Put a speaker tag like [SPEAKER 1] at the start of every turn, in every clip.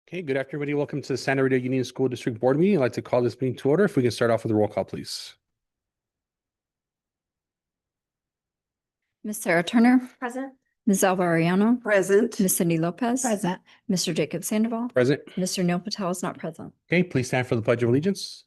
[SPEAKER 1] Okay, good afternoon, everybody. Welcome to the Santa Rita Union School District Board meeting. I'd like to call this meeting to order. If we can start off with a roll call, please.
[SPEAKER 2] Ms. Sarah Turner,
[SPEAKER 3] Present.
[SPEAKER 2] Ms. Alvariano,
[SPEAKER 3] Present.
[SPEAKER 2] Ms. Cindy Lopez,
[SPEAKER 3] Present.
[SPEAKER 2] Mr. Jacob Sandoval,
[SPEAKER 1] Present.
[SPEAKER 2] Mr. Neil Patel is not present.
[SPEAKER 1] Okay, please stand for the Pledge of Allegiance.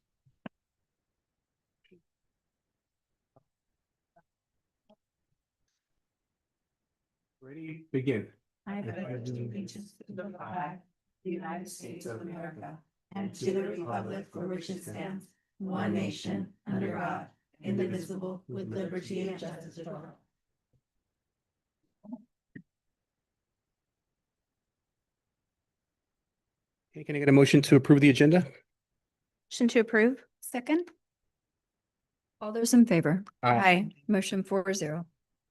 [SPEAKER 1] Ready, begin.
[SPEAKER 3] I pledge allegiance to the flag, the United States of America, and to the republic for which it stands, one nation, under God, indivisible, with liberty and justice for all.
[SPEAKER 1] Okay, can I get a motion to approve the agenda?
[SPEAKER 3] Motion to approve. Second.
[SPEAKER 2] All those in favor?
[SPEAKER 3] Aye.
[SPEAKER 2] Motion 4-0.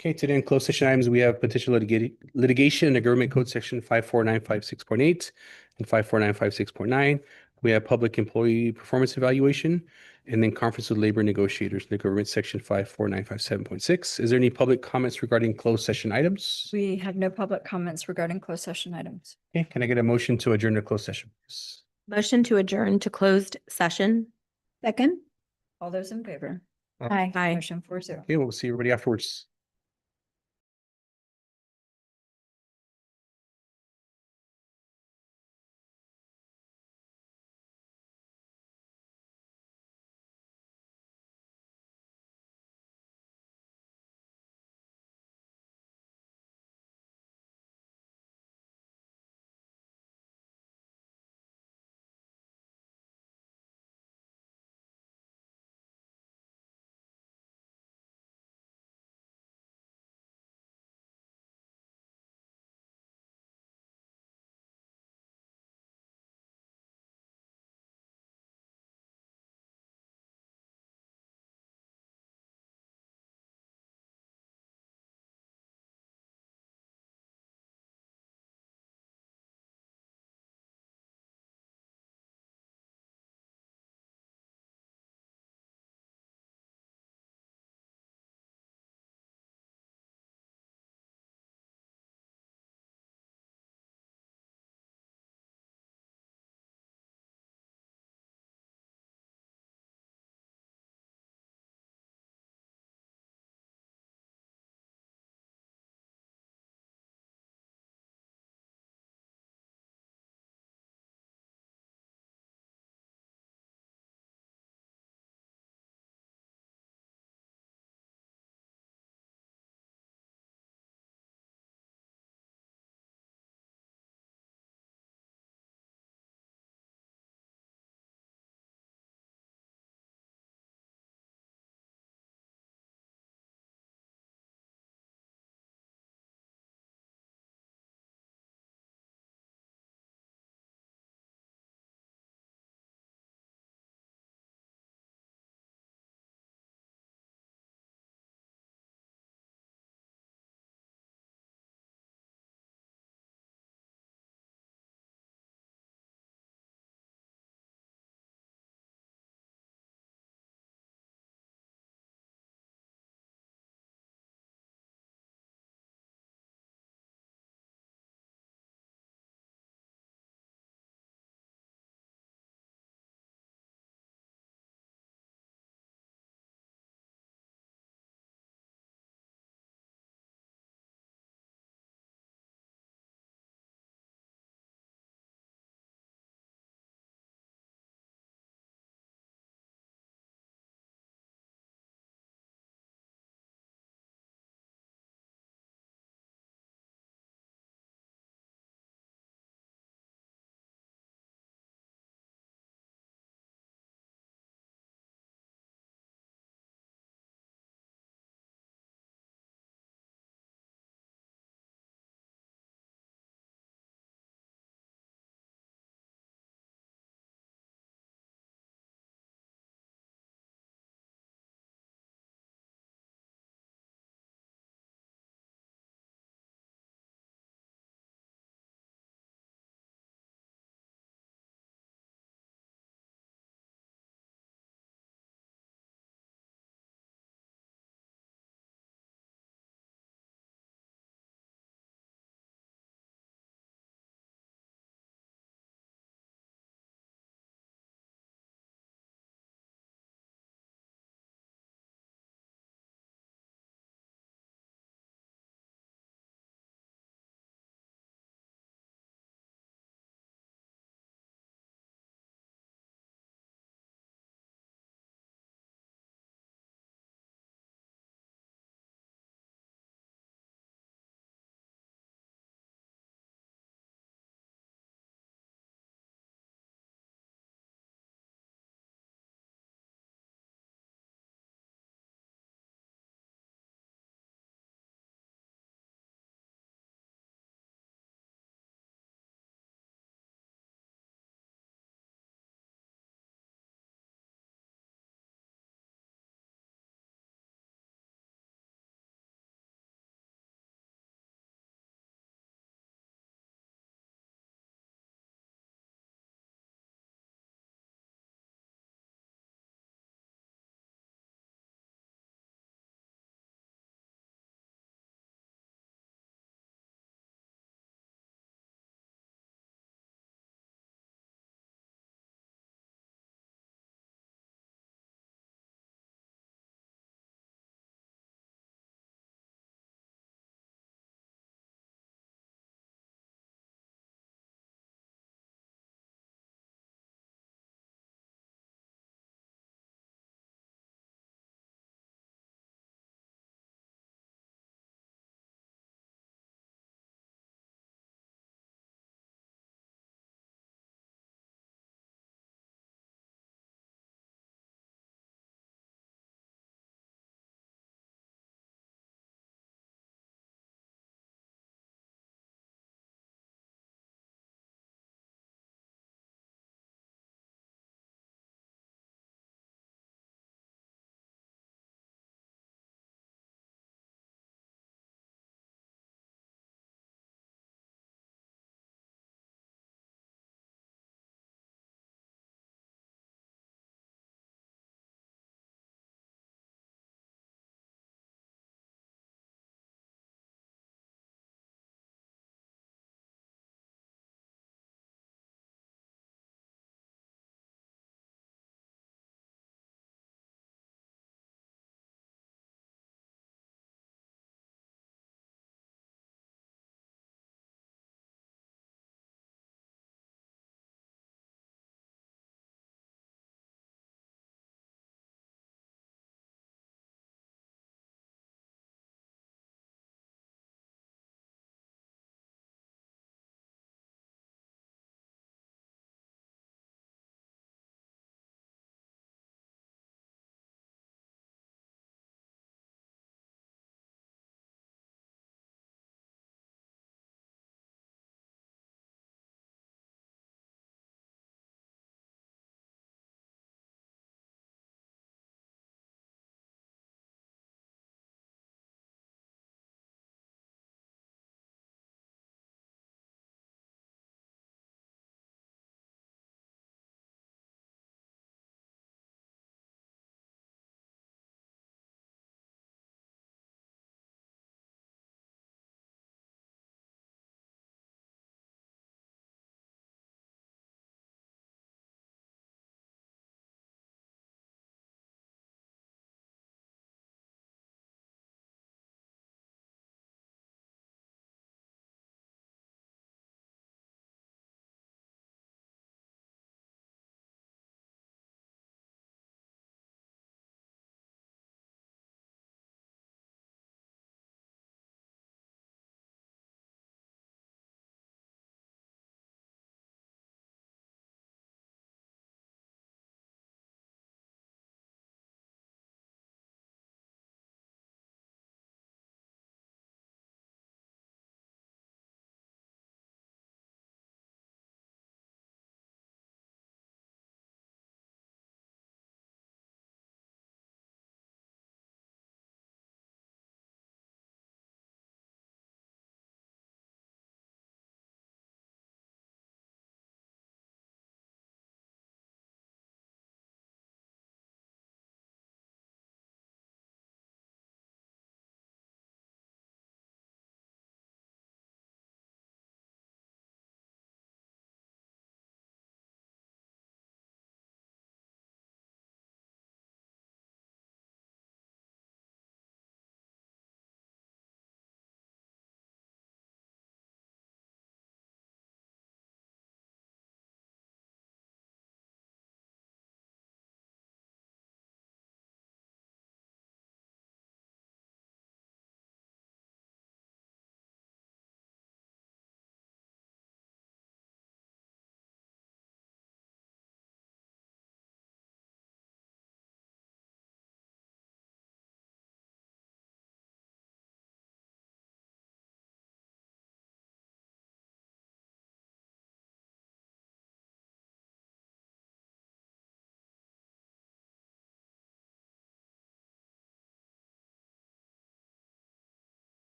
[SPEAKER 1] Okay, today in closed session items, we have potential litigation under Government Code Section 54956.8 and 54956.9. We have public employee performance evaluation, and then conference with labor negotiators, the Government Section 54957.6. Is there any public comments regarding closed session items?
[SPEAKER 2] We have no public comments regarding closed session items.
[SPEAKER 1] Okay, can I get a motion to adjourn to closed session, please?
[SPEAKER 3] Motion to adjourn to closed session. Second.
[SPEAKER 2] All those in favor?
[SPEAKER 3] Aye. Aye.
[SPEAKER 2] Motion 4-0.
[SPEAKER 1] Okay, we'll see everybody afterwards.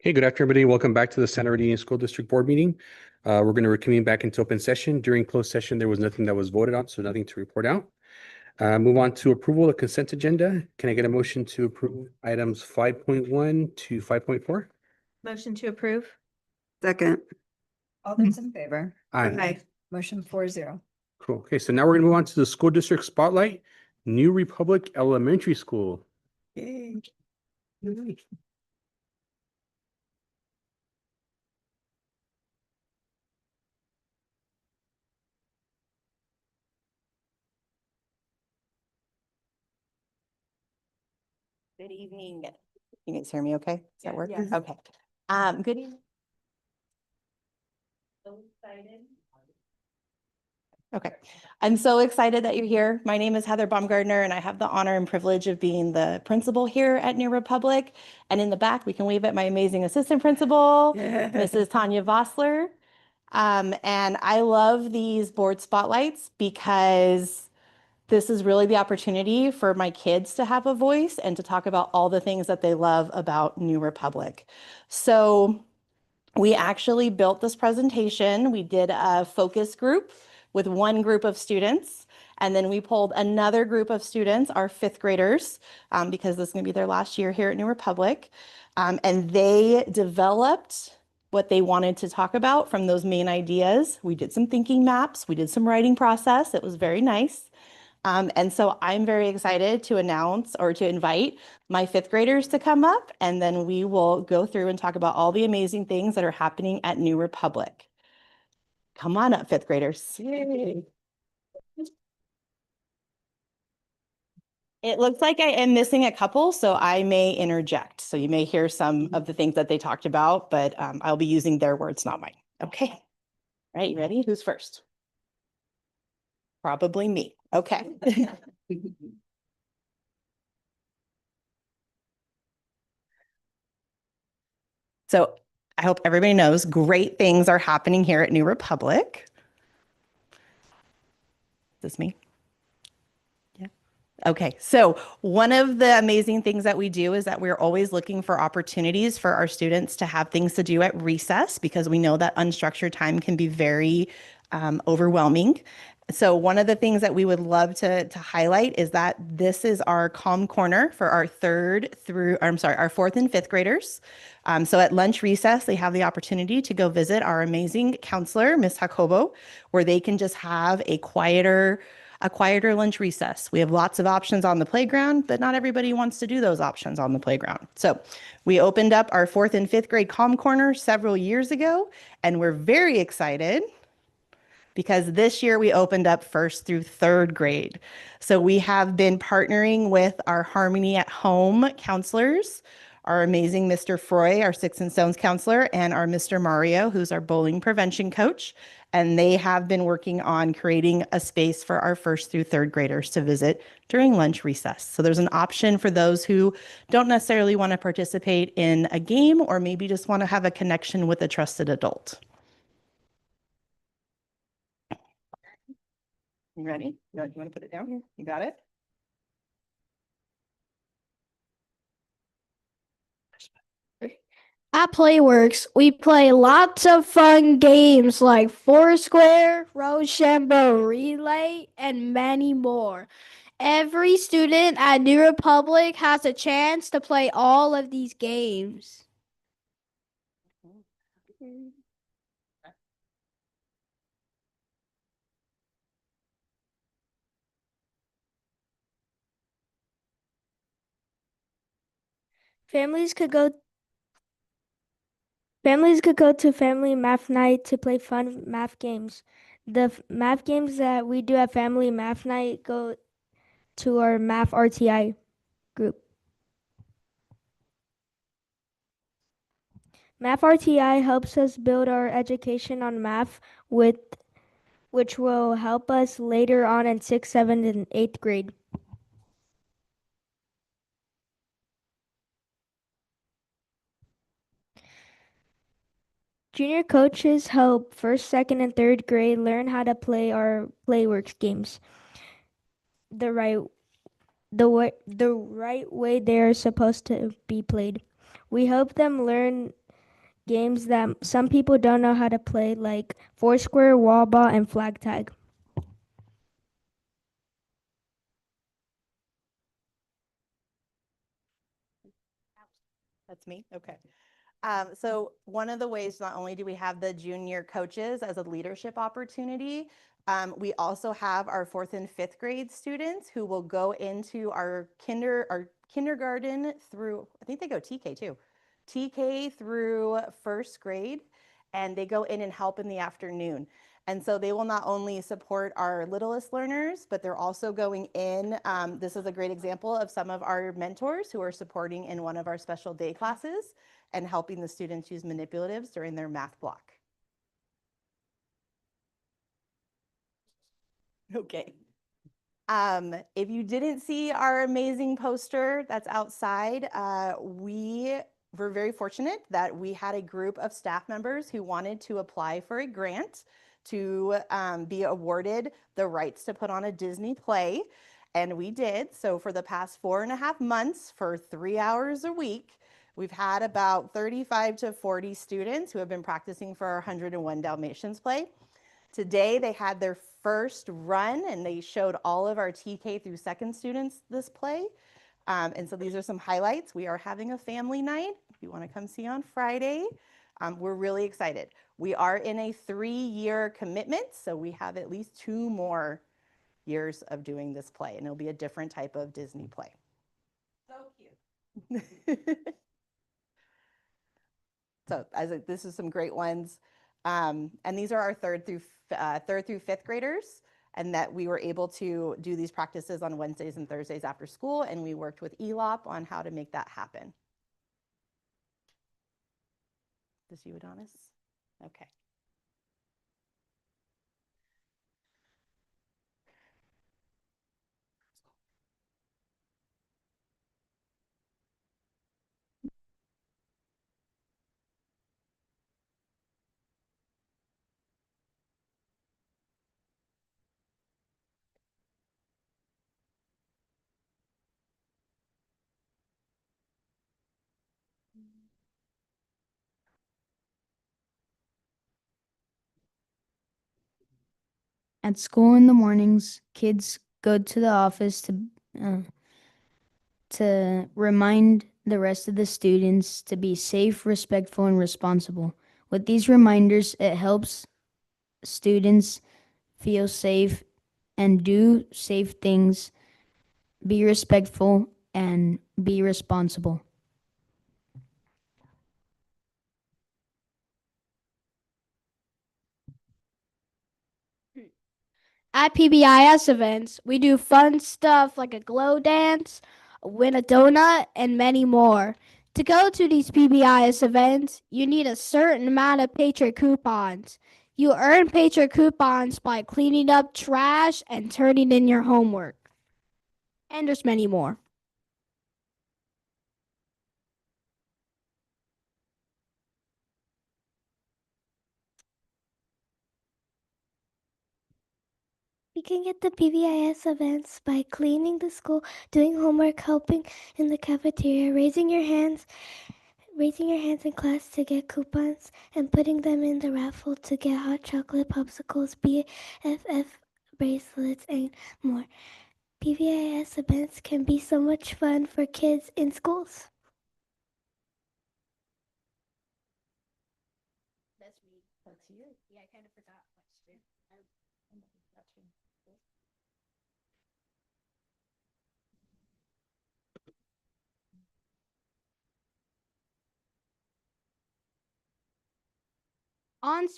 [SPEAKER 1] Hey, good afternoon, everybody. Welcome back to the Santa Bernardino School District Board meeting. We're going to reconvene back into open session. During closed session, there was nothing that was voted on, so nothing to report out. Move on to approval of consent agenda. Can I get a motion to approve items 5.1 to 5.4?
[SPEAKER 3] Motion to approve.
[SPEAKER 4] Second.
[SPEAKER 2] All those in favor?
[SPEAKER 1] Aye.
[SPEAKER 2] Motion 4-0.
[SPEAKER 1] Cool. Okay, so now we're going to move on to the school district spotlight, New Republic Elementary School. Yay.
[SPEAKER 5] Good evening. You guys hear me okay? Does that work?
[SPEAKER 3] Yes.
[SPEAKER 5] Okay. Good evening. So excited. Okay. I'm so excited that you're here. My name is Heather Baumgardner, and I have the honor and privilege of being the principal here at New Republic. And in the back, we can wave at my amazing assistant principal, Mrs. Tanya Vossler. And I love these board spotlights because this is really the opportunity for my kids to have a voice and to talk about all the things that they love about New Republic. So we actually built this presentation. We did a focus group with one group of students, and then we pulled another group of students, our fifth graders, because this is going to be their last year here at New Republic. And they developed what they wanted to talk about from those main ideas. We did some thinking maps. We did some writing process. It was very nice. And so I'm very excited to announce or to invite my fifth graders to come up, and then we will go through and talk about all the amazing things that are happening at New Republic. Come on up, fifth graders. Yay. It looks like I am missing a couple, so I may interject. So you may hear some of the things that they talked about, but I'll be using their words, not mine. Okay. All right, you ready? Who's first? Probably me. Okay. So I hope everybody knows great things are happening here at New Republic. Is this me? Yeah. Okay. So one of the amazing things that we do is that we're always looking for opportunities for our students to have things to do at recess, because we know that unstructured time can be very overwhelming. So one of the things that we would love to highlight is that this is our calm corner for our our fourth and fifth graders. So at lunch recess, they have the opportunity to go visit our amazing counselor, Miss Jacobo, where they can just have a quieter lunch recess. We have lots of options on the playground, but not everybody wants to do those options on the playground. So we opened up our fourth and fifth grade calm corner several years ago, and we're very excited because this year we opened up first through third grade. So we have been partnering with our Harmony at Home counselors, our amazing Mr. Froy, our Sticks and Stones counselor, and our Mr. Mario, who's our bullying prevention coach. And they have been working on creating a space for our first through third graders to visit during lunch recess. So there's an option for those who don't necessarily want to participate in a game, or maybe just want to have a connection with a trusted adult. You ready? You want to put it down here? You got it?
[SPEAKER 6] At Playworks, we play lots of fun games like Foursquare, Rochambeau Relay, and many more. Every student at New Republic has a chance to play all of these games. Families could go to family math night to play fun math games. The math games that we do at family math night go to our math RTI group. Math RTI helps us build our education on math, which will help us later on in 6th, 7th, and 8th grade. Junior coaches help 1st, 2nd, and 3rd grade learn how to play our Playworks games the right way they are supposed to be played. We help them learn games that some people don't know how to play, like foursquare, wall ball, and flag tag.
[SPEAKER 5] That's me? Okay. So one of the ways, not only do we have the junior coaches as a leadership opportunity, we also have our 4th and 5th grade students who will go into our kindergarten through, I think they go TK too, TK through 1st grade, and they go in and help in the afternoon. And so they will not only support our littlest learners, but they're also going in. This is a great example of some of our mentors who are supporting in one of our special day classes and helping the students use manipulatives during their math block. Okay. If you didn't see our amazing poster that's outside, we were very fortunate that we had a group of staff members who wanted to apply for a grant to be awarded the rights to put on a Disney play. And we did. So for the past 4.5 months, for 3 hours a week, we've had about 35 to 40 students who have been practicing for our 101 Dalmatians play. Today they had their first run and they showed all of our TK through 2nd students this play. And so these are some highlights. We are having a family night. If you want to come see on Friday, we're really excited. We are in a 3-year commitment, so we have at least 2 more years of doing this play, and it'll be a different type of Disney play. So cute. So this is some great ones. And these are our 3rd through 5th graders, and that we were able to do these practices on Wednesdays and Thursdays after school, and we worked with ELOP on how to make that happen. This you, Adonis? Okay.
[SPEAKER 6] At school in the mornings, kids go to the office to remind the rest of the students to be safe, respectful, and responsible. With these reminders, it helps students feel safe and do safe things, be respectful, and be responsible. At PBIS events, we do fun stuff like a glow dance, win a donut, and many more. To go to these PBIS events, you need a certain amount of Patriot coupons. You earn Patriot coupons by cleaning up trash and turning in your homework. And there's many more.
[SPEAKER 4] We can get the PBIS events by cleaning the school, doing homework, helping in the cafeteria, raising your hands in class to get coupons, and putting them in the raffle to get hot chocolate, popsicles, BFF bracelets, and more. PBIS events can be so much fun for kids in schools.
[SPEAKER 5] That's me. That's you. Yeah, I kind of forgot.
[SPEAKER 6] On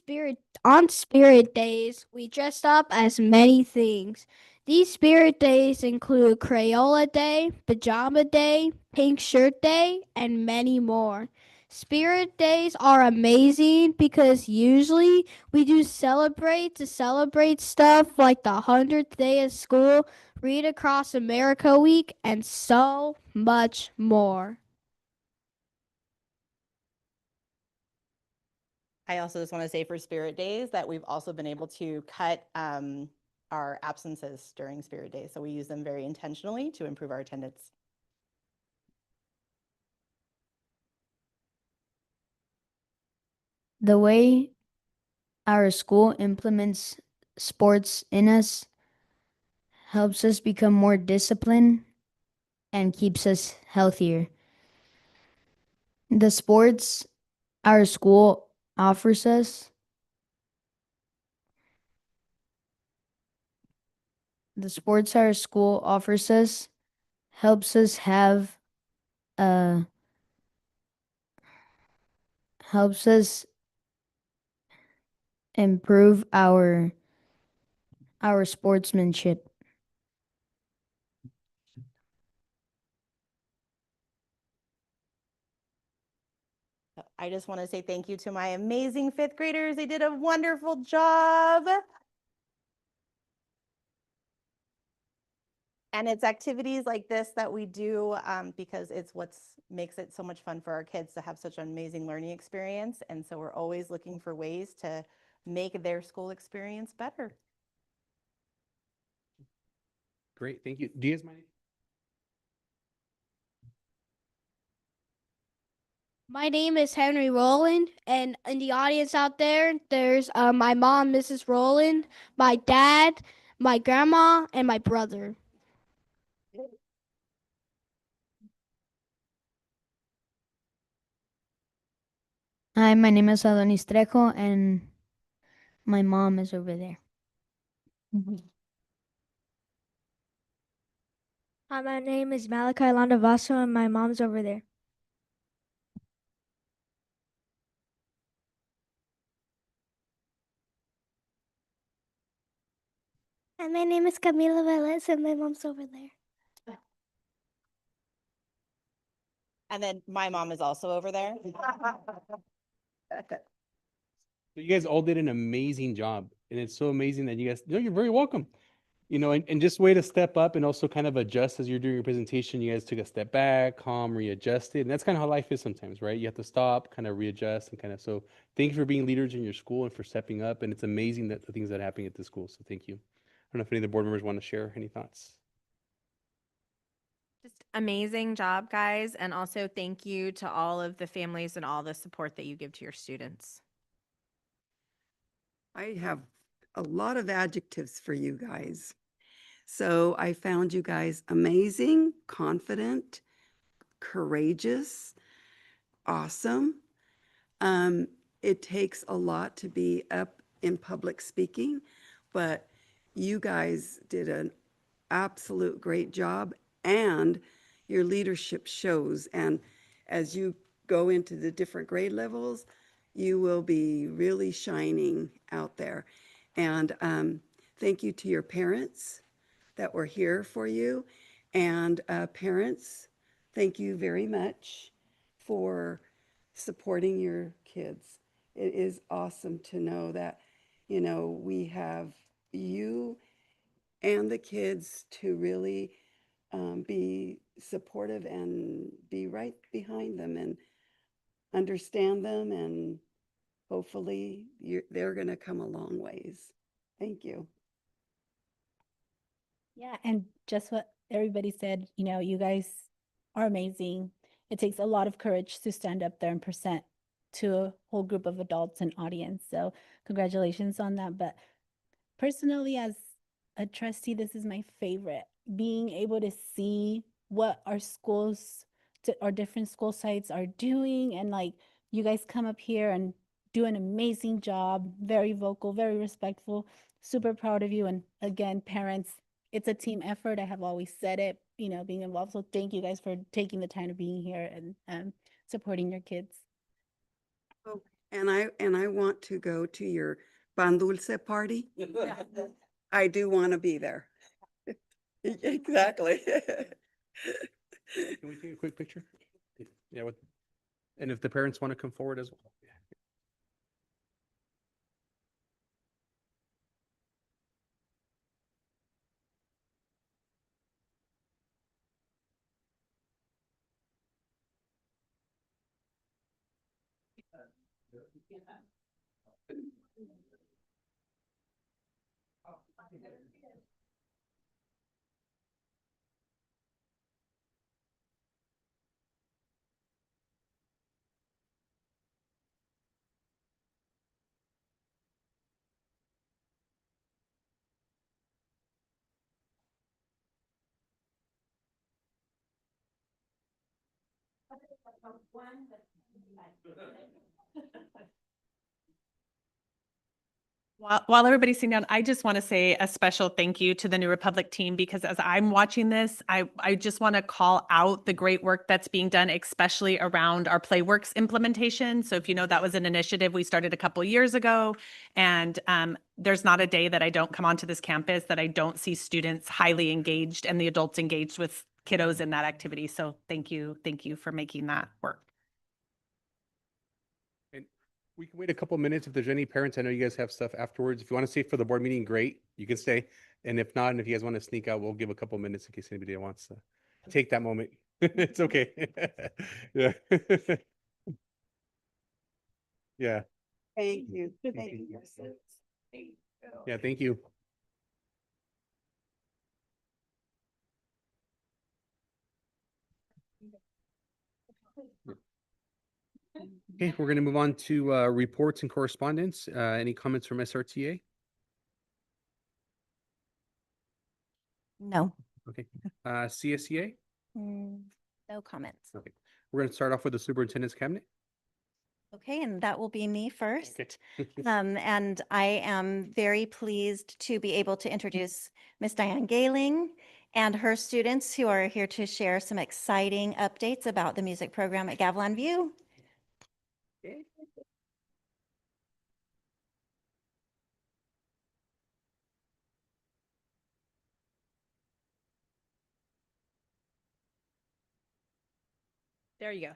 [SPEAKER 6] spirit days, we dressed up as many things. These spirit days include Crayola Day, Pajama Day, Pink Shirt Day, and many more. Spirit days are amazing because usually we do celebrate stuff like the 100th day of school, Read Across America Week, and so much more.
[SPEAKER 5] I also just want to say for Spirit Days that we've also been able to cut our absences during Spirit Days. So we use them very intentionally to improve our attendance.
[SPEAKER 7] The way our school implements sports in us helps us become more disciplined and keeps us healthier. The sports our school offers us, the sports our school offers us helps us have uh helps us improve our sportsmanship.
[SPEAKER 5] I just want to say thank you to my amazing fifth graders. They did a wonderful job. And it's activities like this that we do because it's what makes it so much fun for our kids to have such an amazing learning experience. And so we're always looking for ways to make their school experience better.
[SPEAKER 1] Great, thank you. Do you guys mind?
[SPEAKER 6] My name is Henry Rowland, and in the audience out there, there's my mom, Mrs. Rowland, my dad, my grandma, and my brother.
[SPEAKER 7] Hi, my name is Adonis Trejo, and my mom is over there.
[SPEAKER 6] Hi, my name is Malachi Landavaso, and my mom's over there.
[SPEAKER 4] And my name is Camila Velez, and my mom's over there.
[SPEAKER 5] And then my mom is also over there.
[SPEAKER 1] So you guys all did an amazing job, and it's so amazing that you guys. No, you're very welcome. You know, and just way to step up and also kind of adjust as you're doing your presentation. You guys took a step back, calm, readjusted, and that's kind of how life is sometimes, right? You have to stop, kind of readjust, and kind of. So thank you for being leaders in your school and for stepping up. And it's amazing that the things that are happening at the school. So thank you. I don't know if any of the board members want to share any thoughts.
[SPEAKER 8] Just amazing job, guys. And also thank you to all of the families and all the support that you give to your students.
[SPEAKER 9] I have a lot of adjectives for you guys. So I found you guys amazing, confident, courageous, awesome. It takes a lot to be up in public speaking, but you guys did an absolute great job and your leadership shows. And as you go into the different grade levels, you will be really shining out there. And thank you to your parents that were here for you. And parents, thank you very much for supporting your kids. It is awesome to know that, you know, we have you and the kids to really be supportive and be right behind them and understand them, and hopefully they're going to come a long ways. Thank you.
[SPEAKER 3] Yeah, and just what everybody said, you know, you guys are amazing. It takes a lot of courage to stand up there and present to a whole group of adults and audience. So congratulations on that. But personally, as a trustee, this is my favorite. Being able to see what our schools, our different school sites are doing, and like you guys come up here and do an amazing job, very vocal, very respectful, super proud of you. And again, parents, it's a team effort. I have always said it, you know, being involved. So thank you guys for taking the time to being here and supporting your kids.
[SPEAKER 9] Oh, and I want to go to your pan dulce party. I do want to be there. Exactly.
[SPEAKER 1] Can we take a quick picture? Yeah. And if the parents want to come forward as well.
[SPEAKER 10] While everybody's sitting down, I just want to say a special thank you to the New Republic team, because as I'm watching this, I just want to call out the great work that's being done, especially around our PlayWorks implementation. So if you know, that was an initiative we started a couple years ago, and there's not a day that I don't come onto this campus that I don't see students highly engaged and the adults engaged with kiddos in that activity. So thank you for making that work.
[SPEAKER 1] And we can wait a couple minutes if there's any parents. I know you guys have stuff afterwards. If you want to stay for the board meeting, great, you can stay. And if not, and if you guys want to sneak out, we'll give a couple minutes in case anybody wants to take that moment. It's okay. Yeah. Yeah.
[SPEAKER 9] Thank you. Thank you.
[SPEAKER 1] Yeah. Thank you. Okay, we're going to move on to reports and correspondence. Any comments from SRTA?
[SPEAKER 8] No.
[SPEAKER 1] Okay. CSEA?
[SPEAKER 8] No comments.
[SPEAKER 1] Okay. We're going to start off with the superintendent's cabinet.
[SPEAKER 3] Okay, and that will be me first.
[SPEAKER 1] Okay.
[SPEAKER 3] And I am very pleased to be able to introduce Miss Diane Galing and her students, who are here to share some exciting updates about the music program at Gavilan View.
[SPEAKER 10] There you go.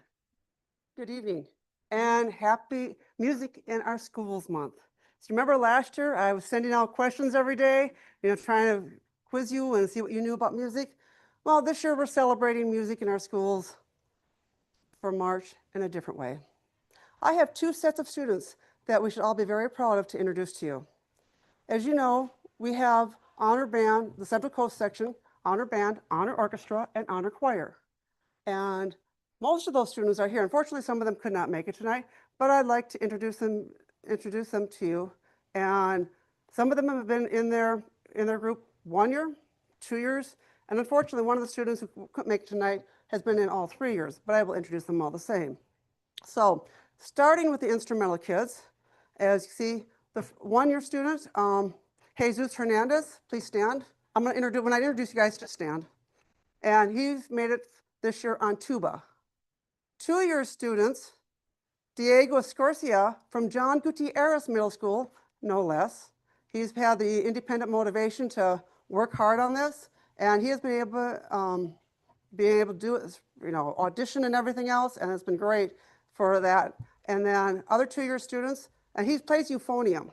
[SPEAKER 11] Good evening and happy Music in Our Schools Month. So remember last year, I was sending out questions every day, trying to quiz you and see what you knew about music. Well, this year we're celebrating music in our schools for March in a different way. I have two sets of students that we should all be very proud of to introduce to you. As you know, we have honor band, the Central Coast section, honor band, honor orchestra, and honor choir. And most of those students are here. Unfortunately, some of them could not make it tonight, but I'd like to introduce them to you. And some of them have been in their group 1 year, 2 years, and unfortunately, one of the students who couldn't make it tonight has been in all 3 years, but I will introduce them all the same. So starting with the instrumental kids, as you see, the 1 year student, Jesus Hernandez, please stand. I'm going to introduce, when I introduce you guys, just stand. And he's made it this year on tuba. 2 year students, Diego Escorcia from John Gutierrez Middle School, no less. He's had the independent motivation to work hard on this, and he has been able to do it, audition and everything else, and it's been great for that. And then other 2 year students, and he plays euphonium.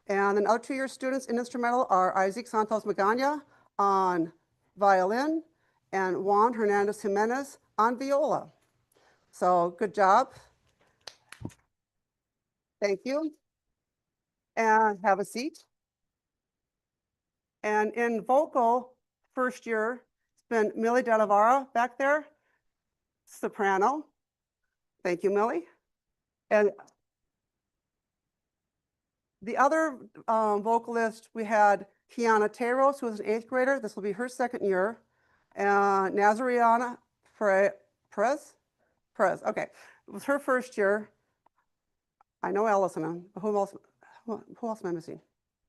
[SPEAKER 11] And then other 2 year students in instrumental are Isaac Santos Magana on violin and Juan Hernandez Jimenez on viola. So good job. Thank you. And have a seat. And in vocal, first year, it's been Millie Delavara back there, soprano. Thank you, Millie. And the other vocalist, we had Kiana Teros, who was an 8th grader. This will be her 2nd year. Nazariana Perez, okay. It was her 1st year. I know Allison. Who else am I missing?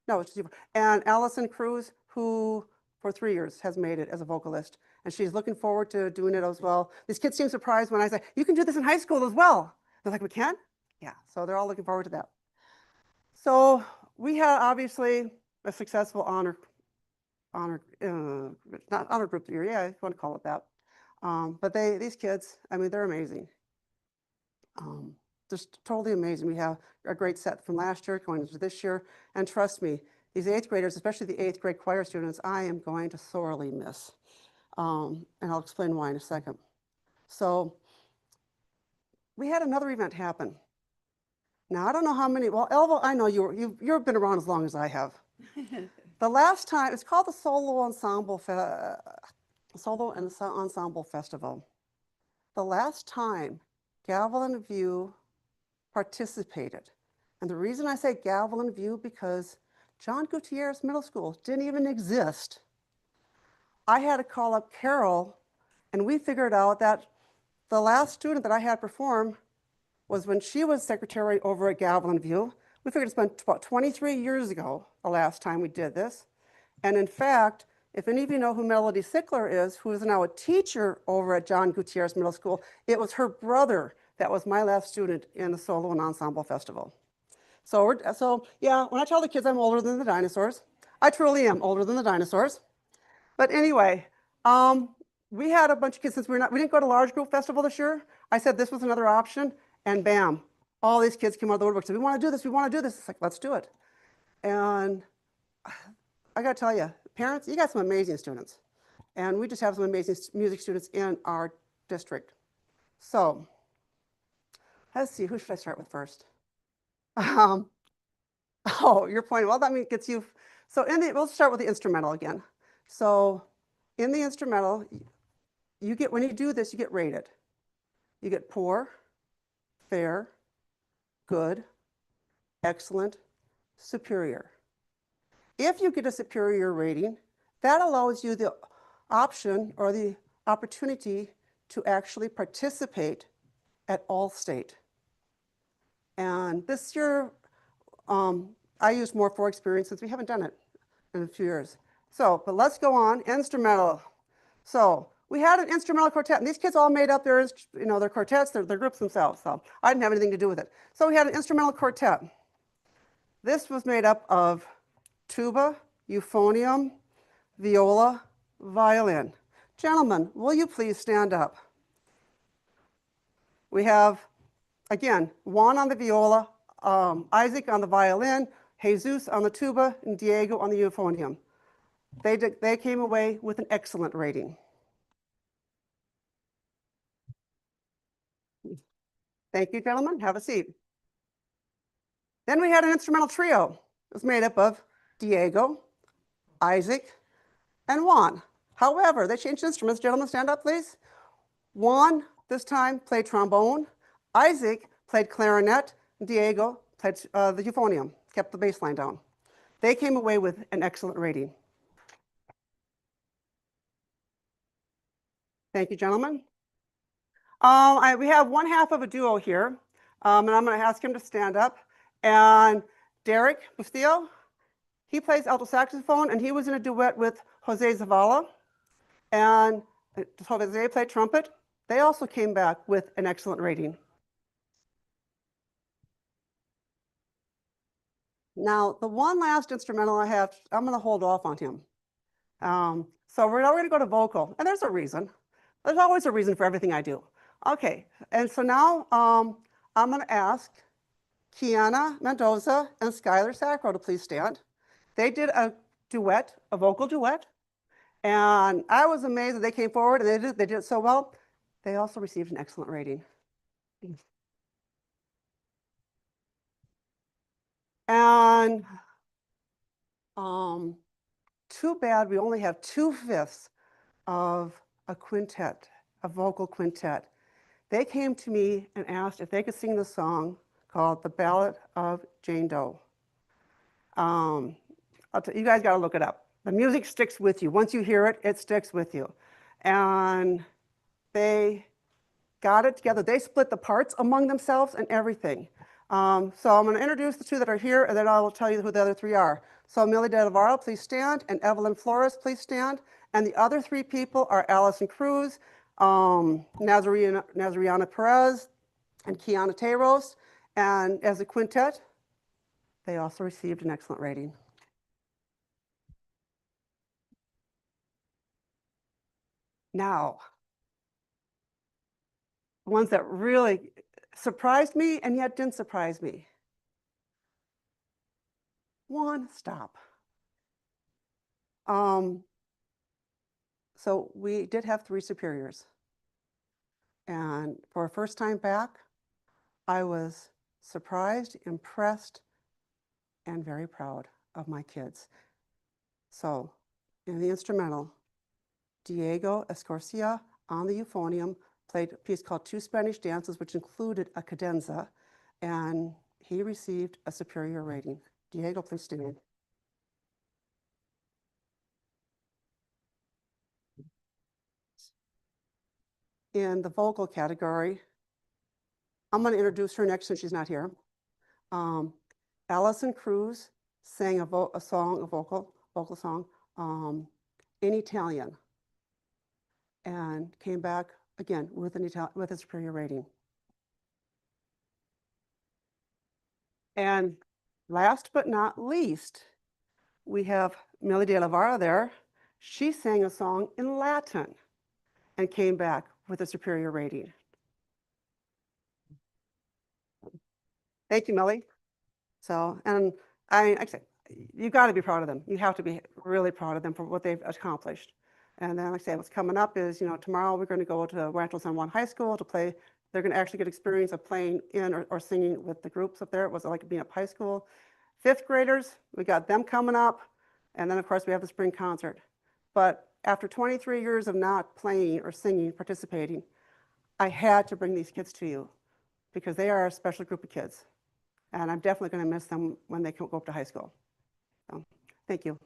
[SPEAKER 11] No, it's just you. And Allison Cruz, who for 3 years has made it as a vocalist. And she's looking forward to doing it as well. These kids seem surprised when I say, you can do this in high school as well. They're like, we can? Yeah, so they're all looking forward to that. So we had obviously a successful honor not honor group year, yeah, if you want to call it that. But these kids, I mean, they're amazing. Just totally amazing. We have a great set from last year going into this year. And trust me, these 8th graders, especially the 8th grade choir students, I am going to sorely miss. And I'll explain why in a second. So we had another event happen. Now, I don't know how many, well, Elva, I know you've been around as long as I have. The last time, it's called the Solo Ensemble Festival. The last time Gavilan View participated, and the reason I say Gavilan View because John Gutierrez Middle School didn't even exist. I had to call up Carol, and we figured out that The last student that I had perform was when she was secretary over at Gavilan View. We figured it's been about 23 years ago, the last time we did this. And in fact, if any of you know who Melody Sickler is, who is now a teacher over at John Gutierrez Middle School, it was her brother that was my last student in the Solo and Ensemble Festival. So yeah, when I tell the kids I'm older than the dinosaurs, I truly am older than the dinosaurs. But anyway, we had a bunch of kids, since we didn't go to large group festival this year. I said this was another option, and bam, all these kids came out of the woodwork and said, we want to do this, we want to do this. It's like, let's do it. And I got to tell you, parents, you got some amazing students. And we just have some amazing music students in our district. So let's see, who should I start with first? Oh, you're pointing, well, that means gets you. So we'll start with the instrumental again. So in the instrumental, you get, when you do this, you get rated. You get poor, fair, good, excellent, superior. If you get a superior rating, that allows you the option or the opportunity to actually participate at All-State. And this year, I used more for experience since we haven't done it in a few years. So, but let's go on, instrumental. So we had an instrumental quartet, and these kids all made up their, their quartets, their groups themselves. So I didn't have anything to do with it. So we had an instrumental quartet. This was made up of tuba, euphonium, viola, violin. Gentlemen, will you please stand up? We have, again, Juan on the viola, Isaac on the violin, Jesus on the tuba, and Diego on the euphonium. They came away with an excellent rating. Thank you, gentlemen. Have a seat. Then we had an instrumental trio. It was made up of Diego, Isaac, and Juan. However, they changed instruments. Gentlemen, stand up, please. Juan, this time, played trombone. Isaac played clarinet. Diego played the euphonium, kept the bass line down. They came away with an excellent rating. Thank you, gentlemen. We have one half of a duo here, and I'm going to ask him to stand up. And Derek Bustillo, he plays alto saxophone, and he was in a duet with Jose Zavala. And Jose played trumpet. They also came back with an excellent rating. Now, the one last instrumental I have, I'm going to hold off on him. So we're now going to go to vocal, and there's a reason. There's always a reason for everything I do. Okay, and so now I'm going to ask Kiana Mendoza and Skylar Sacro to please stand. They did a duet, a vocal duet, and I was amazed that they came forward and they did it so well. They also received an excellent rating. And too bad we only have 2/5 of a quintet, a vocal quintet. They came to me and asked if they could sing the song called The Ballad of Jane Doe. You guys got to look it up. The music sticks with you. Once you hear it, it sticks with you. And they got it together. They split the parts among themselves and everything. So I'm going to introduce the two that are here, and then I will tell you who the other three are. So Millie De Navarro, please stand, and Evelyn Flores, please stand. And the other three people are Allison Cruz, Nazariana Perez, and Kiana Tayros. And as a quintet, they also received an excellent rating. Now, ones that really surprised me and yet didn't surprise me. One, stop. So we did have 3 superiors. And for a first time back, I was surprised, impressed, and very proud of my kids. So in the instrumental, Diego Escorcia on the euphonium played a piece called Two Spanish Dances, which included a cadenza, and he received a superior rating. Diego, please stand. in the vocal category. I'm going to introduce her next since she's not here. Allison Cruz sang a vocal song in Italian, and came back again with with a superior rating. And last but not least, we have Millie de la Vara there. She sang a song in Latin and came back with a superior rating. Thank you, Millie. So, and I say, you've got to be proud of them. You have to be really proud of them for what they've accomplished. And then, like I say, what's coming up is, tomorrow we're going to go to Rancho San Juan High School to play. They're going to actually get experience of playing in or singing with the groups up there. It was like being up high school. Fifth graders, we got them coming up. And then, of course, we have the spring concert. But after 23 years of not playing or singing, participating, I had to bring these kids to you because they are a special group of kids. And I'm definitely going to miss them when they go up to high school. So, thank you.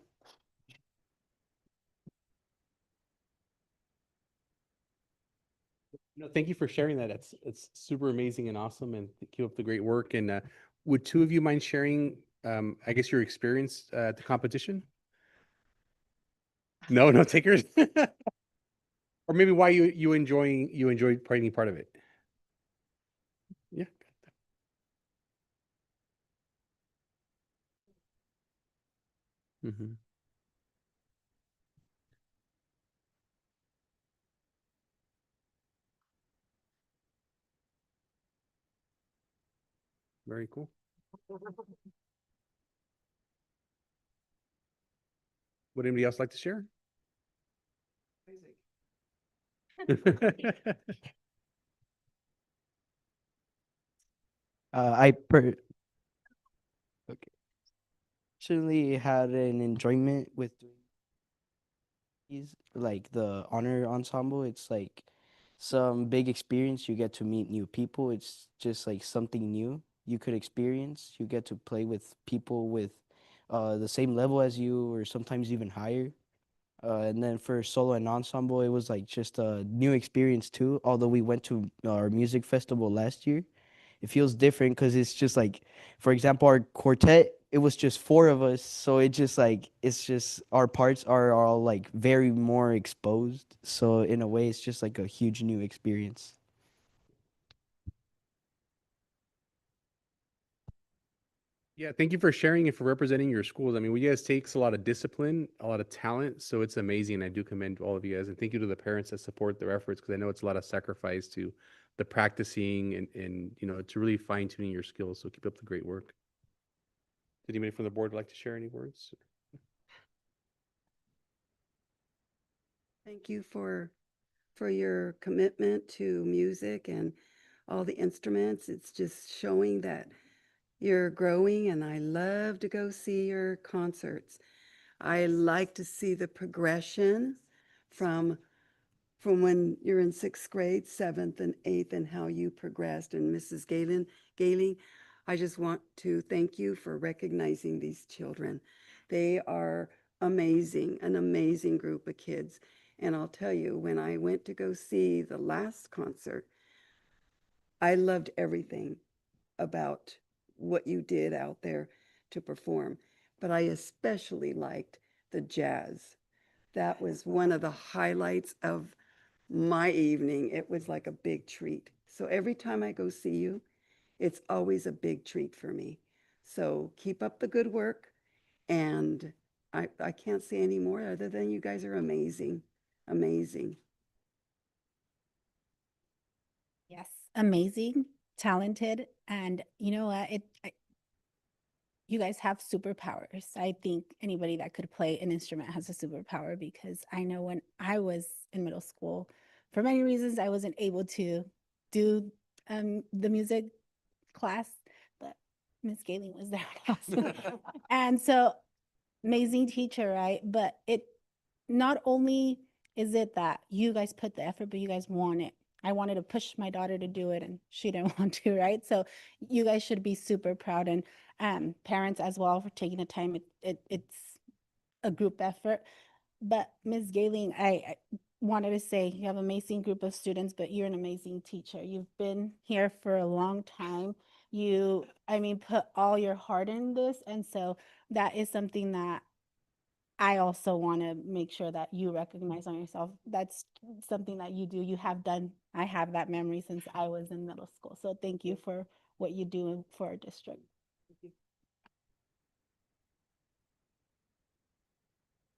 [SPEAKER 1] No, thank you for sharing that. It's super amazing and awesome, and keep up the great work. And would two of you mind sharing, I guess, your experience at the competition? No, no takers. Or maybe why you enjoyed being part of it. Yeah. Mm-hmm. Very cool. Would anybody else like to share?
[SPEAKER 12] I personally had an enjoyment with these, like the honor ensemble. It's like some big experience. You get to meet new people. It's just like something new you could experience. You get to play with people with the same level as you, or sometimes even higher. And then for solo and ensemble, it was like just a new experience too. Although we went to our music festival last year, it feels different because it's just like, for example, our quartet, it was just four of us. So it just like, it's just our parts are all like very more exposed. So in a way, it's just like a huge new experience.
[SPEAKER 1] Yeah, thank you for sharing and for representing your schools. I mean, what you guys takes a lot of discipline, a lot of talent, so it's amazing. I do commend all of you guys, and thank you to the parents that support their efforts, because I know it's a lot of sacrifice to the practicing and to really fine tuning your skills. So keep up the great work. Did anybody from the board like to share any words?
[SPEAKER 9] Thank you for your commitment to music and all the instruments. It's just showing that you're growing, and I love to go see your concerts. I like to see the progression from when you're in sixth grade, seventh and eighth, and how you progressed. And Mrs. Galing, I just want to thank you for recognizing these children. They are amazing, an amazing group of kids. And I'll tell you, when I went to go see the last concert, I loved everything about what you did out there to perform, but I especially liked the jazz. That was one of the highlights of my evening. It was like a big treat. So every time I go see you, it's always a big treat for me. So keep up the good work. And I can't say any more other than you guys are amazing. Amazing.
[SPEAKER 3] Yes, amazing, talented, and you know what? You guys have superpowers. I think anybody that could play an instrument has a superpower, because I know when I was in middle school, for many reasons, I wasn't able to do the music class, but Miss Galing was there. And so amazing teacher, right? But it not only is it that you guys put the effort, but you guys want it. I wanted to push my daughter to do it, and she didn't want to, right? So you guys should be super proud, and parents as well, for taking the time. It's a group effort. But Ms. Galing, wanted to say you have an amazing group of students, but you're an amazing teacher. You've been here for a long time. You, I mean, put all your heart in this. And so that is something that I also want to make sure that you recognize on yourself. That's something that you do. You have done. I have that memory since I was in middle school. So thank you for what you do for our district.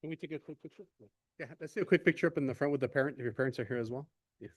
[SPEAKER 1] Can we take a quick picture? Yeah, let's do a quick picture up in the front with the parent, if your parents are here as well. Yeah.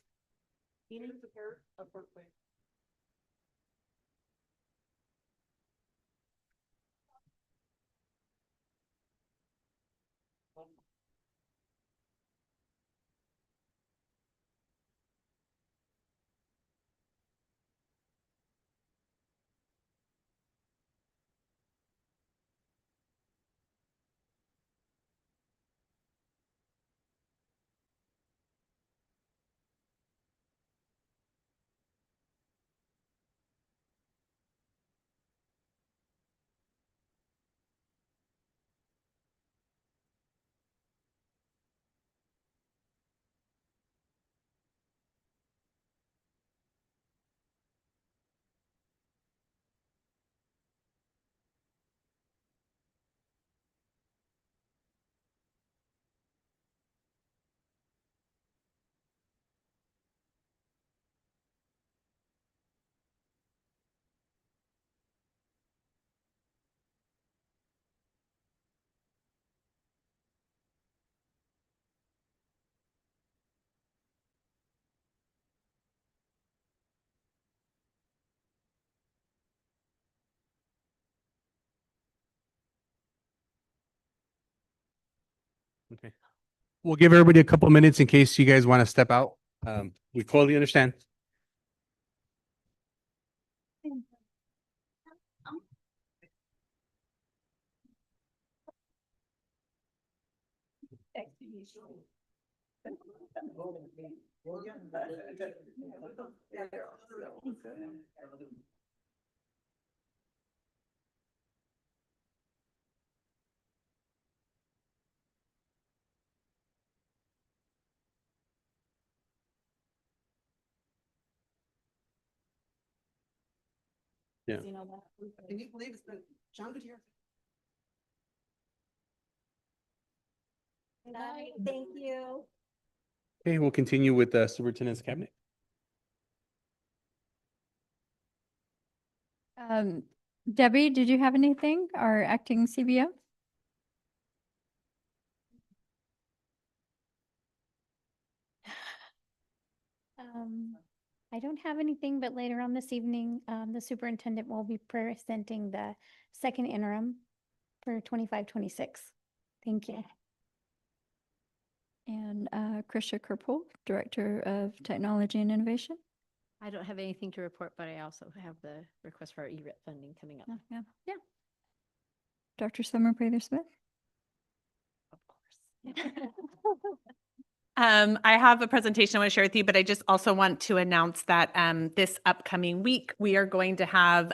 [SPEAKER 1] Okay. We'll give everybody a couple minutes in case you guys want to step out. We totally understand. Yeah.
[SPEAKER 11] Can you believe it's been John Gutierrez?
[SPEAKER 2] Thank you.
[SPEAKER 1] Okay, we'll continue with the superintendent's cabinet.
[SPEAKER 13] Debbie, did you have anything? Our acting CBO?
[SPEAKER 14] I don't have anything, but later on this evening, the superintendent will be presenting the second interim for 25-26. Thank you.
[SPEAKER 13] And Krisha Kerpel, Director of Technology and Innovation.
[SPEAKER 15] I don't have anything to report, but I also have the request for our ERIT funding coming up.
[SPEAKER 13] Oh, yeah. Yeah. Dr. Summer Prather-Smith.
[SPEAKER 15] Of course.
[SPEAKER 10] I have a presentation I want to share with you, but I just also want to announce that this upcoming week, we are going to have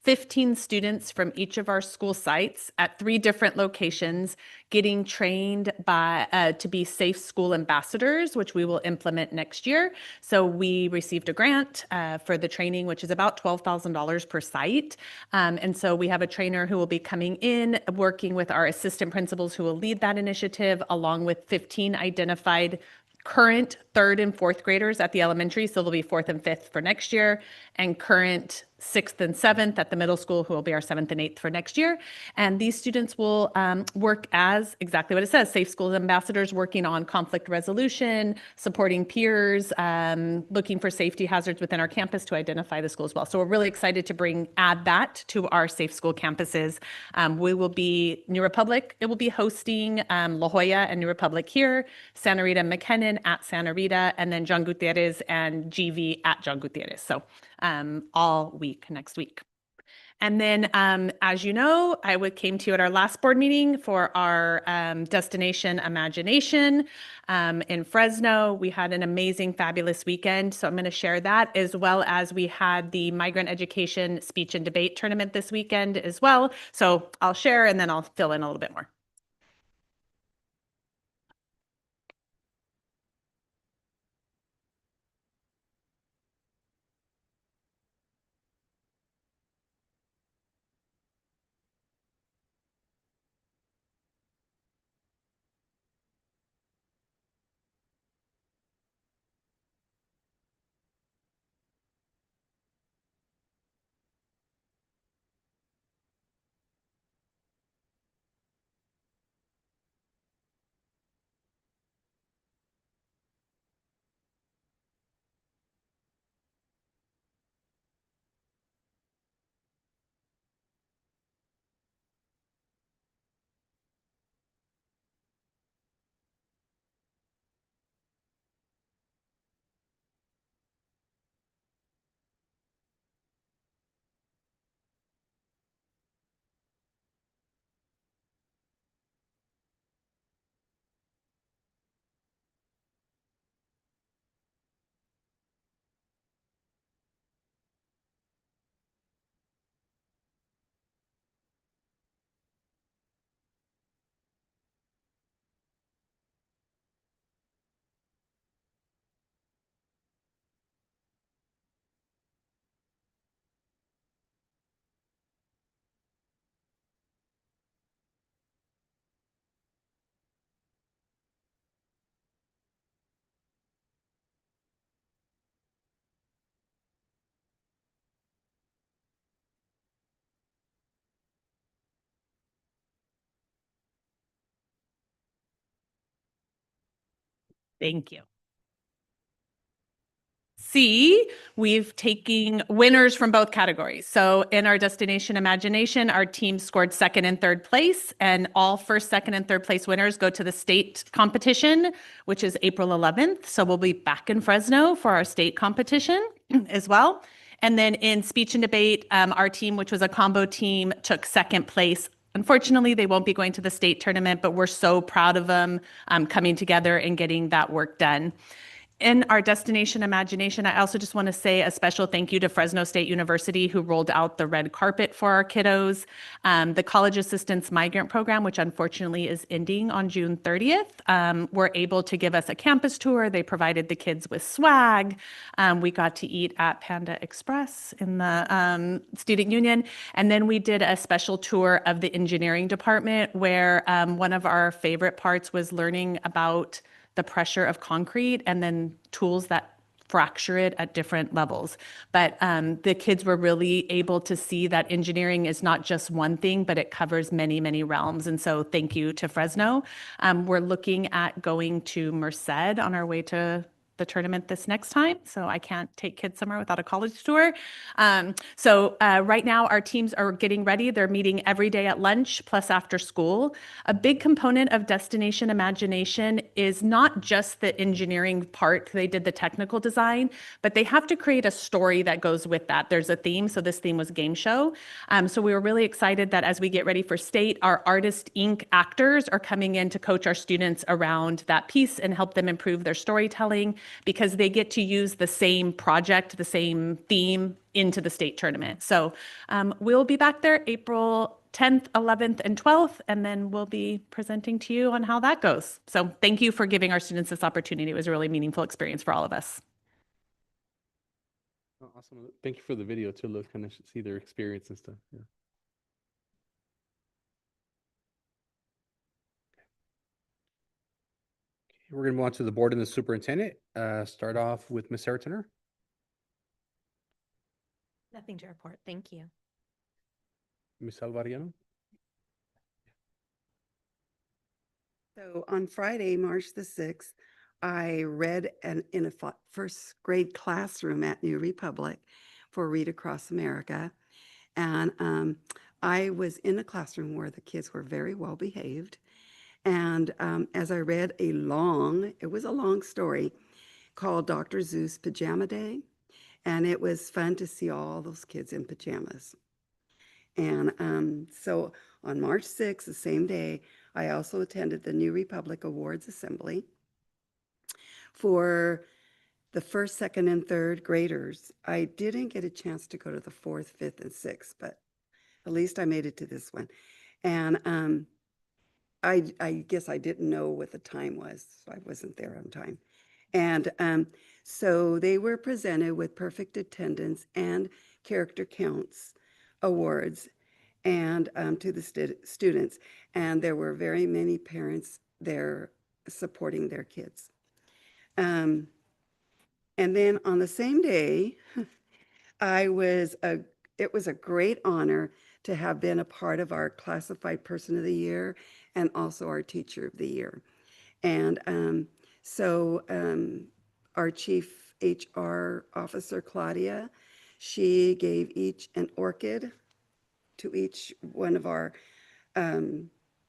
[SPEAKER 10] 15 students from each of our school sites at 3 different locations getting trained to be safe school ambassadors, which we will implement next year. So we received a grant for the training, which is about $12,000 per site. And so we have a trainer who will be coming in, working with our assistant principals who will lead that initiative, along with 15 identified current 3rd and 4th graders at the elementary. So they'll be 4th and 5th for next year, and current 6th and 7th at the middle school, who will be our 7th and 8th for next year. And these students will work as exactly what it says, safe schools ambassadors, working on conflict resolution, supporting peers, looking for safety hazards within our campus to identify the school as well. So we're really excited to add that to our safe school campuses. We will be, New Republic, it will be hosting La Jolla and New Republic here, Santa Rita and McKinnon at Santa Rita, and then John Gutierrez and GV at John Gutierrez. So all week next week. And then, as you know, came to you at our last board meeting for our Destination Imagination in Fresno. We had an amazing, fabulous weekend. So I'm going to share that, as well as we had the Migrant Education Speech and Debate Tournament this weekend as well. So I'll share and then I'll fill in a little bit more. Thank you. C, we've taken winners from both categories. So in our Destination Imagination, our team scored second and third place, and all first, second, and third place winners go to the state competition, which is April 11th. So we'll be back in Fresno for our state competition as well. And then in speech and debate, our team, which was a combo team, took second place. Unfortunately, they won't be going to the state tournament, but we're so proud of them coming together and getting that work done. In our Destination Imagination, I also just want to say a special thank you to Fresno State University, who rolled out the red carpet for our kiddos. The College Assistance Migrant Program, which unfortunately is ending on June 30th, were able to give us a campus tour. They provided the kids with swag. We got to eat at Panda Express in the Student Union. And then we did a special tour of the engineering department, where one of our favorite parts was learning about the pressure of concrete and then tools that fracture it at different levels. But the kids were really able to see that engineering is not just one thing, but it covers many, many realms. And so thank you to Fresno. We're looking at going to Merced on our way to the tournament this next time. So I can't take kids somewhere without a college tour. So right now our teams are getting ready. They're meeting every day at lunch plus after school. A big component of Destination Imagination is not just the engineering part. They did the technical design, but they have to create a story that goes with that. There's a theme. So this theme was game show. So we were really excited that as we get ready for state, our Artist Inc. actors are coming in to coach our students around that piece and help them improve their storytelling, because they get to use the same project, the same theme into the state tournament. So we'll be back there April 10th, 11th, and 12th, and then we'll be presenting to you on how that goes. So thank you for giving our students this opportunity. It was a really meaningful experience for all of us.
[SPEAKER 1] Oh, awesome. Thank you for the video too. Look, kind of see their experience and stuff. Yeah. We're going to move on to the board and the superintendent. Start off with Ms. Sarah Turner.
[SPEAKER 8] Nothing to report. Thank you.
[SPEAKER 1] Ms. Alvariano.
[SPEAKER 9] So on Friday, March the 6th, I read in a first grade classroom at New Republic for Read Across America. And I was in a classroom where the kids were very well behaved. And as I read it was a long story called Dr. Zeus Pajama Day. And it was fun to see all those kids in pajamas. And so on March 6th, the same day, I also attended the New Republic Awards Assembly for the first, second, and third graders. I didn't get a chance to go to the fourth, fifth, and sixth, but at least I made it to this one. And I guess I didn't know what the time was, so I wasn't there on time. And so they were presented with perfect attendance and character counts awards and to the students. And there were very many parents there supporting their kids. And then on the same day, it was a great honor to have been a part of our Classified Person of the Year and also our Teacher of the Year. And so our Chief HR Officer, Claudia, she gave each an orchid to each one of our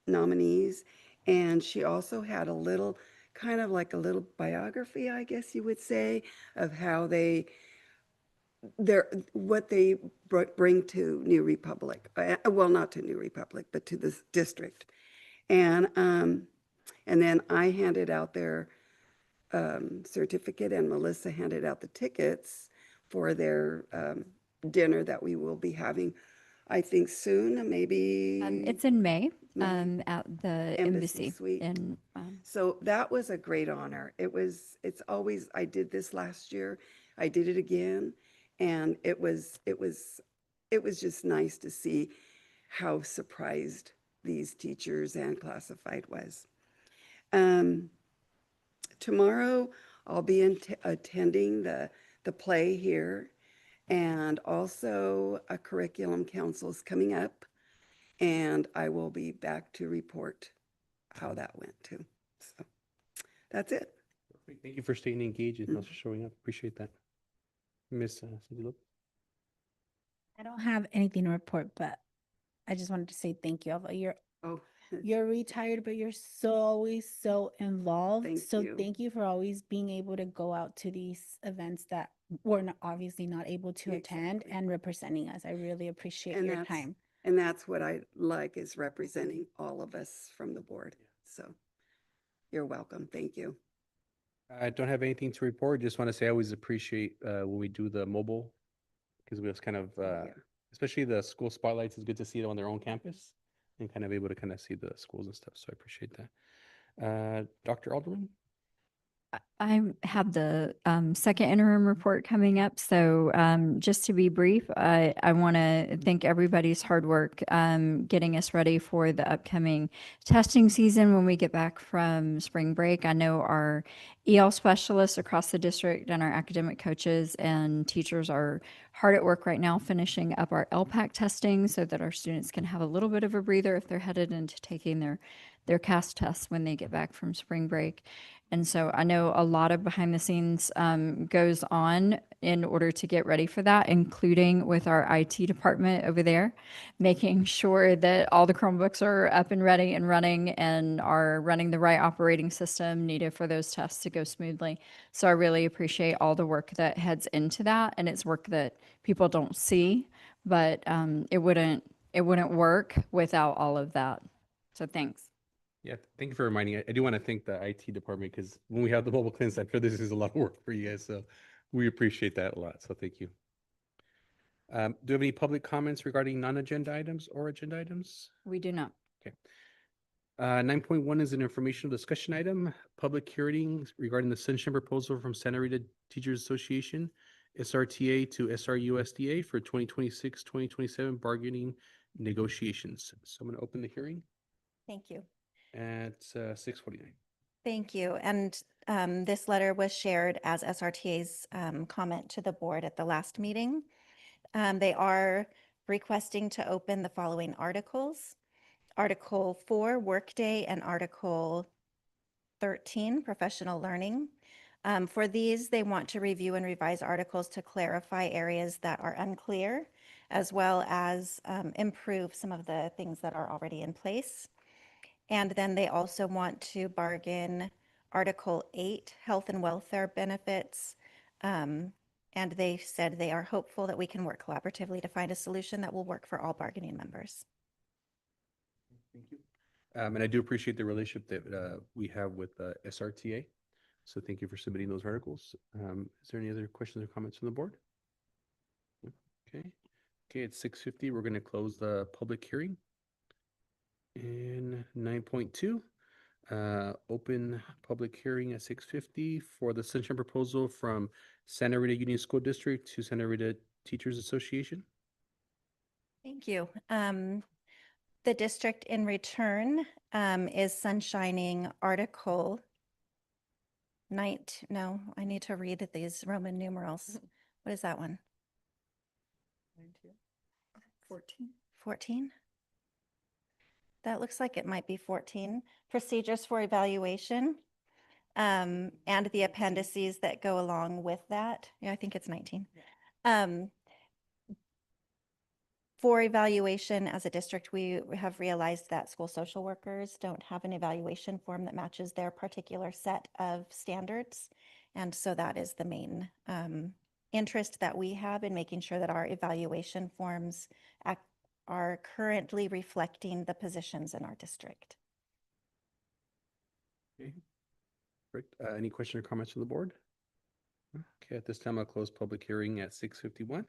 [SPEAKER 9] nominees. And she also had a little, kind of like a little biography, I guess you would say, of how what they bring to New Republic. Well, not to New Republic, but to this district. And then I handed out their certificate, and Melissa handed out the tickets for their dinner that we will be having, I think soon, maybe.
[SPEAKER 13] It's in May, at the embassy.
[SPEAKER 9] Suite.
[SPEAKER 13] In,
[SPEAKER 9] So that was a great honor. It's always, I did this last year. I did it again. And it was just nice to see how surprised these teachers and classified was. Tomorrow I'll be attending the play here, and also a curriculum council is coming up, and I will be back to report how that went too. So that's it.
[SPEAKER 1] Thank you for staying engaged and also showing up. Appreciate that. Miss Cindy Lopez.
[SPEAKER 16] I don't have anything to report, but I just wanted to say thank you. Alva.
[SPEAKER 9] Oh,
[SPEAKER 16] You're retired, but you're so always so involved.
[SPEAKER 9] Thank
[SPEAKER 16] So
[SPEAKER 9] you.
[SPEAKER 16] thank you for always being able to go out to these events that we're not, obviously not able to attend and representing us. I really appreciate
[SPEAKER 9] and
[SPEAKER 16] your
[SPEAKER 9] that's,
[SPEAKER 16] time.
[SPEAKER 9] And that's what I like is representing all of us from the board. So you're welcome. Thank you.
[SPEAKER 1] I don't have anything to report. Just want to say I always appreciate when we do the mobile because we was kind of, especially the school spotlights. It's good to see it on their own campus and kind of able to kind of see the schools and stuff. So I appreciate that. Dr. Alderman.
[SPEAKER 13] I have the second interim report coming up. So just to be brief, I want to thank everybody's hard work getting us ready for the upcoming testing season when we get back from spring break. I know our EL specialists across the district and our academic coaches and teachers are hard at work right now finishing up our LPAC testing so that our students can have a little bit of a breather if they're headed into taking their CAS tests when they get back from spring break. And so I know a lot of behind the scenes goes on in order to get ready for that, including with our IT department over there, making sure that all the Chromebooks are up and ready and running and are running the right operating system needed for those tests to go smoothly. So I really appreciate all the work that heads into that. And it's work that people don't see, but it wouldn't work without all of that. So thanks.
[SPEAKER 1] Yeah, thank you for reminding. I do want to thank the IT department because when we have the mobile clinics, I'm sure this is a lot of work for you guys. So we appreciate that a lot. So thank you. Do you have any public comments regarding non-agenda items or agenda items?
[SPEAKER 13] We do not.
[SPEAKER 1] Okay. 9.1 is an informational discussion item, public hearings regarding the sunshine proposal from Santa Rita Teachers Association, SRTA to SRUSDA for 2026-2027 bargaining negotiations. So I'm going to open the hearing
[SPEAKER 8] Thank you.
[SPEAKER 1] at 6:49.
[SPEAKER 8] Thank you. And this letter was shared as SRTA's comment to the board at the last meeting. They are requesting to open the following articles. Article 4, Workday, and Article 13, Professional Learning. For these, they want to review and revise articles to clarify areas that are unclear, as well as improve some of the things that are already in place. And then they also want to bargain Article 8, Health and Welfare Benefits. And they said they are hopeful that we can work collaboratively to find a solution that will work for all bargaining members.
[SPEAKER 1] Thank you. And I do appreciate the relationship that we have with SRTA. So thank you for submitting those articles. Is there any other questions or comments from the board? Okay. Okay, it's 6:50. We're going to close the public hearing. In 9.2, open public hearing at 6:50 for the sunshine proposal from Santa Rita Union School District to Santa Rita Teachers Association.
[SPEAKER 8] Thank you. The district in return is sunshining Article 19. No, I need to read these Roman numerals. What is that one?
[SPEAKER 16] 14.
[SPEAKER 8] 14? That looks like it might be 14. Procedures for evaluation and the appendices that go along with that. Yeah, I think it's 19. For evaluation as a district, we have realized that school social workers don't have an evaluation form that matches their particular set of standards. And so that is the main interest that we have in making sure that our evaluation forms are currently reflecting the positions in our district.
[SPEAKER 1] Okay. Great. Any questions or comments from the board? Okay, at this time, I'll close public hearing at 6:51.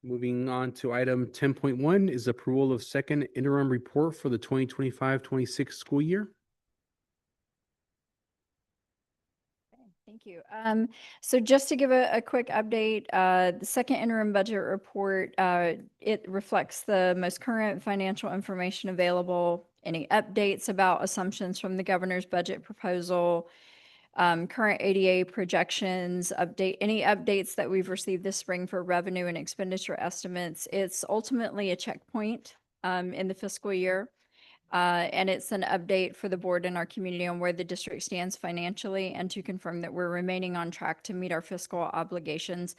[SPEAKER 1] Moving on to item 10.1 is approval of second interim report for the 2025-26 school year.
[SPEAKER 13] Thank you. So just to give a quick update, the second interim budget report, it reflects the most current financial information available, any updates about assumptions from the governor's budget proposal, current ADA projections, any updates that we've received this spring for revenue and expenditure estimates. It's ultimately a checkpoint in the fiscal year. And it's an update for the board and our community on where the district stands financially and to confirm that we're remaining on track to meet our fiscal obligations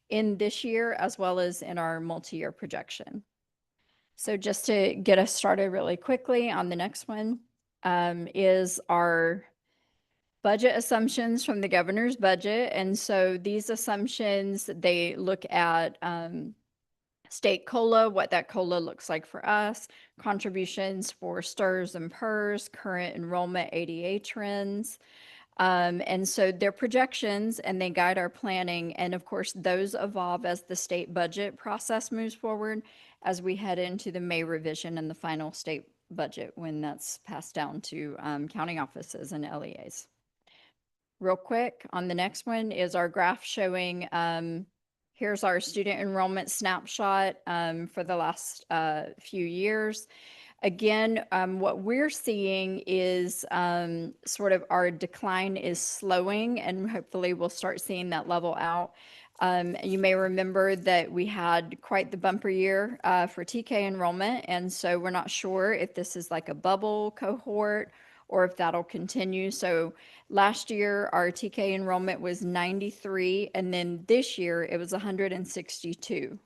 [SPEAKER 13] in this year as well as in our multi-year projection. So just to get us started really quickly on the next one is our budget assumptions from the governor's budget. And so these assumptions, they look at state COLA, what that COLA looks like for us, contributions for STRS and PERS, current enrollment ADA trends. And so they're projections and they guide our planning. And of course, those evolve as the state budget process moves forward as we head into the May revision and the final state budget when that's passed down to county offices and LEAs. Real quick, on the next one is our graph showing, here's our student enrollment snapshot for the last few years. Again, what we're seeing is sort of our decline is slowing and hopefully we'll start seeing that level out. You may remember that we had quite the bumper year for TK enrollment. And so we're not sure if this is like a bubble cohort or if that'll continue. So last year, our TK enrollment was 93, and then this year it was 162.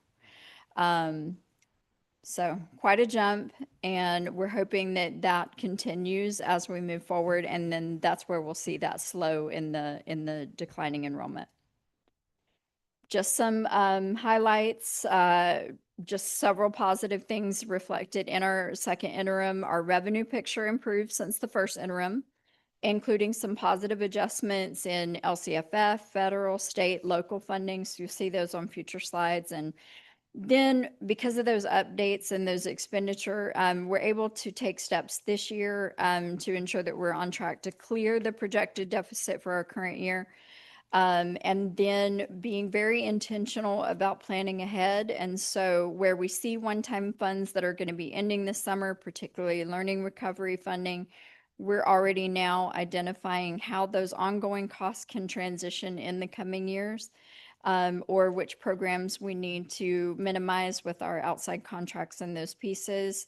[SPEAKER 13] So quite a jump, and we're hoping that that continues as we move forward, and then that's where we'll see that slow in the declining enrollment. Just some highlights, just several positive things reflected in our second interim. Our revenue picture improved since the first interim, including some positive adjustments in LCFF, federal, state, local fundings. You'll see those on future slides. And then because of those updates and those expenditure, we're able to take steps this year to ensure that we're on track to clear the projected deficit for our current year. And then being very intentional about planning ahead. And so where we see one-time funds that are going to be ending this summer, particularly learning recovery funding, we're already now identifying how those ongoing costs can transition in the coming years, or which programs we need to minimize with our outside contracts and those pieces.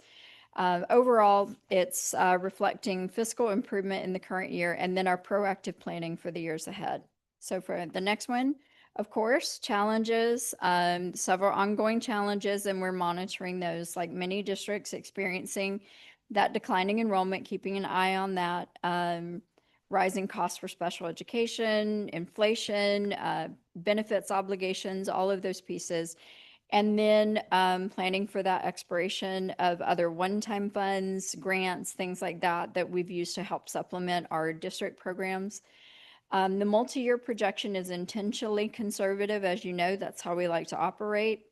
[SPEAKER 13] Overall, it's reflecting fiscal improvement in the current year and then our proactive planning for the years ahead. So for the next one, of course, challenges, several ongoing challenges, and we're monitoring those like many districts experiencing that declining enrollment, keeping an eye on that, rising costs for special education, inflation, benefits obligations, all of those pieces. And then planning for that expiration of other one-time funds, grants, things like that, that we've used to help supplement our district programs. The multi-year projection is intentionally conservative. As you know, that's how we like to operate.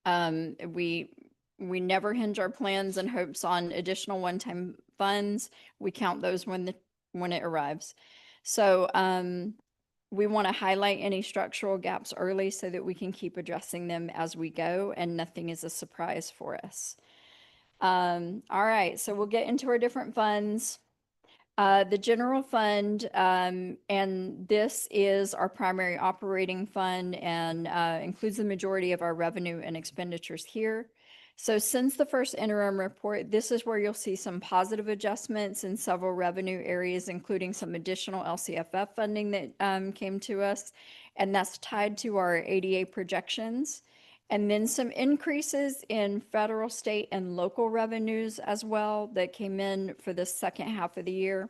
[SPEAKER 13] We never hinge our plans and hopes on additional one-time funds. We count those when it arrives. So we want to highlight any structural gaps early so that we can keep addressing them as we go and nothing is a surprise for us. All right, so we'll get into our different funds. The general fund, and this is our primary operating fund and includes the majority of our revenue and expenditures here. So since the first interim report, this is where you'll see some positive adjustments in several revenue areas, including some additional LCFF funding that came to us, and that's tied to our ADA projections. And then some increases in federal, state, and local revenues as well that came in for the second half of the year.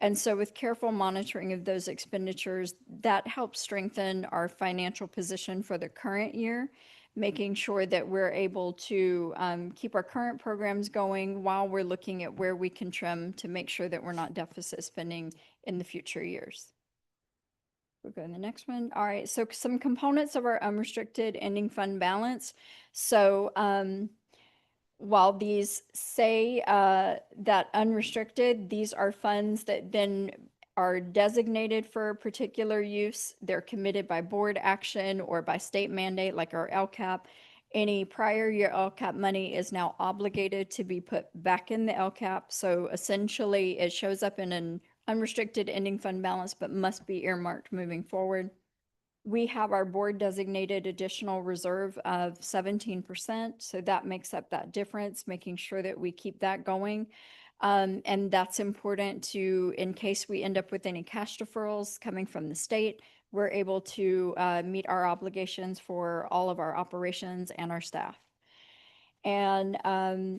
[SPEAKER 13] And so with careful monitoring of those expenditures, that helps strengthen our financial position for the current year, making sure that we're able to keep our current programs going while we're looking at where we can trim to make sure that we're not deficit spending in the future years. We'll go to the next one. All right, so some components of our unrestricted ending fund balance. So while these say that unrestricted, these are funds that then are designated for a particular use. They're committed by board action or by state mandate, like our LCAP. Any prior year LCAP money is now obligated to be put back in the LCAP. So essentially, it shows up in an unrestricted ending fund balance, but must be earmarked moving forward. We have our board designated additional reserve of 17%. So that makes up that difference, making sure that we keep that going. And that's important to, in case we end up with any cash deferrals coming from the state, we're able to meet our obligations for all of our operations and our staff. And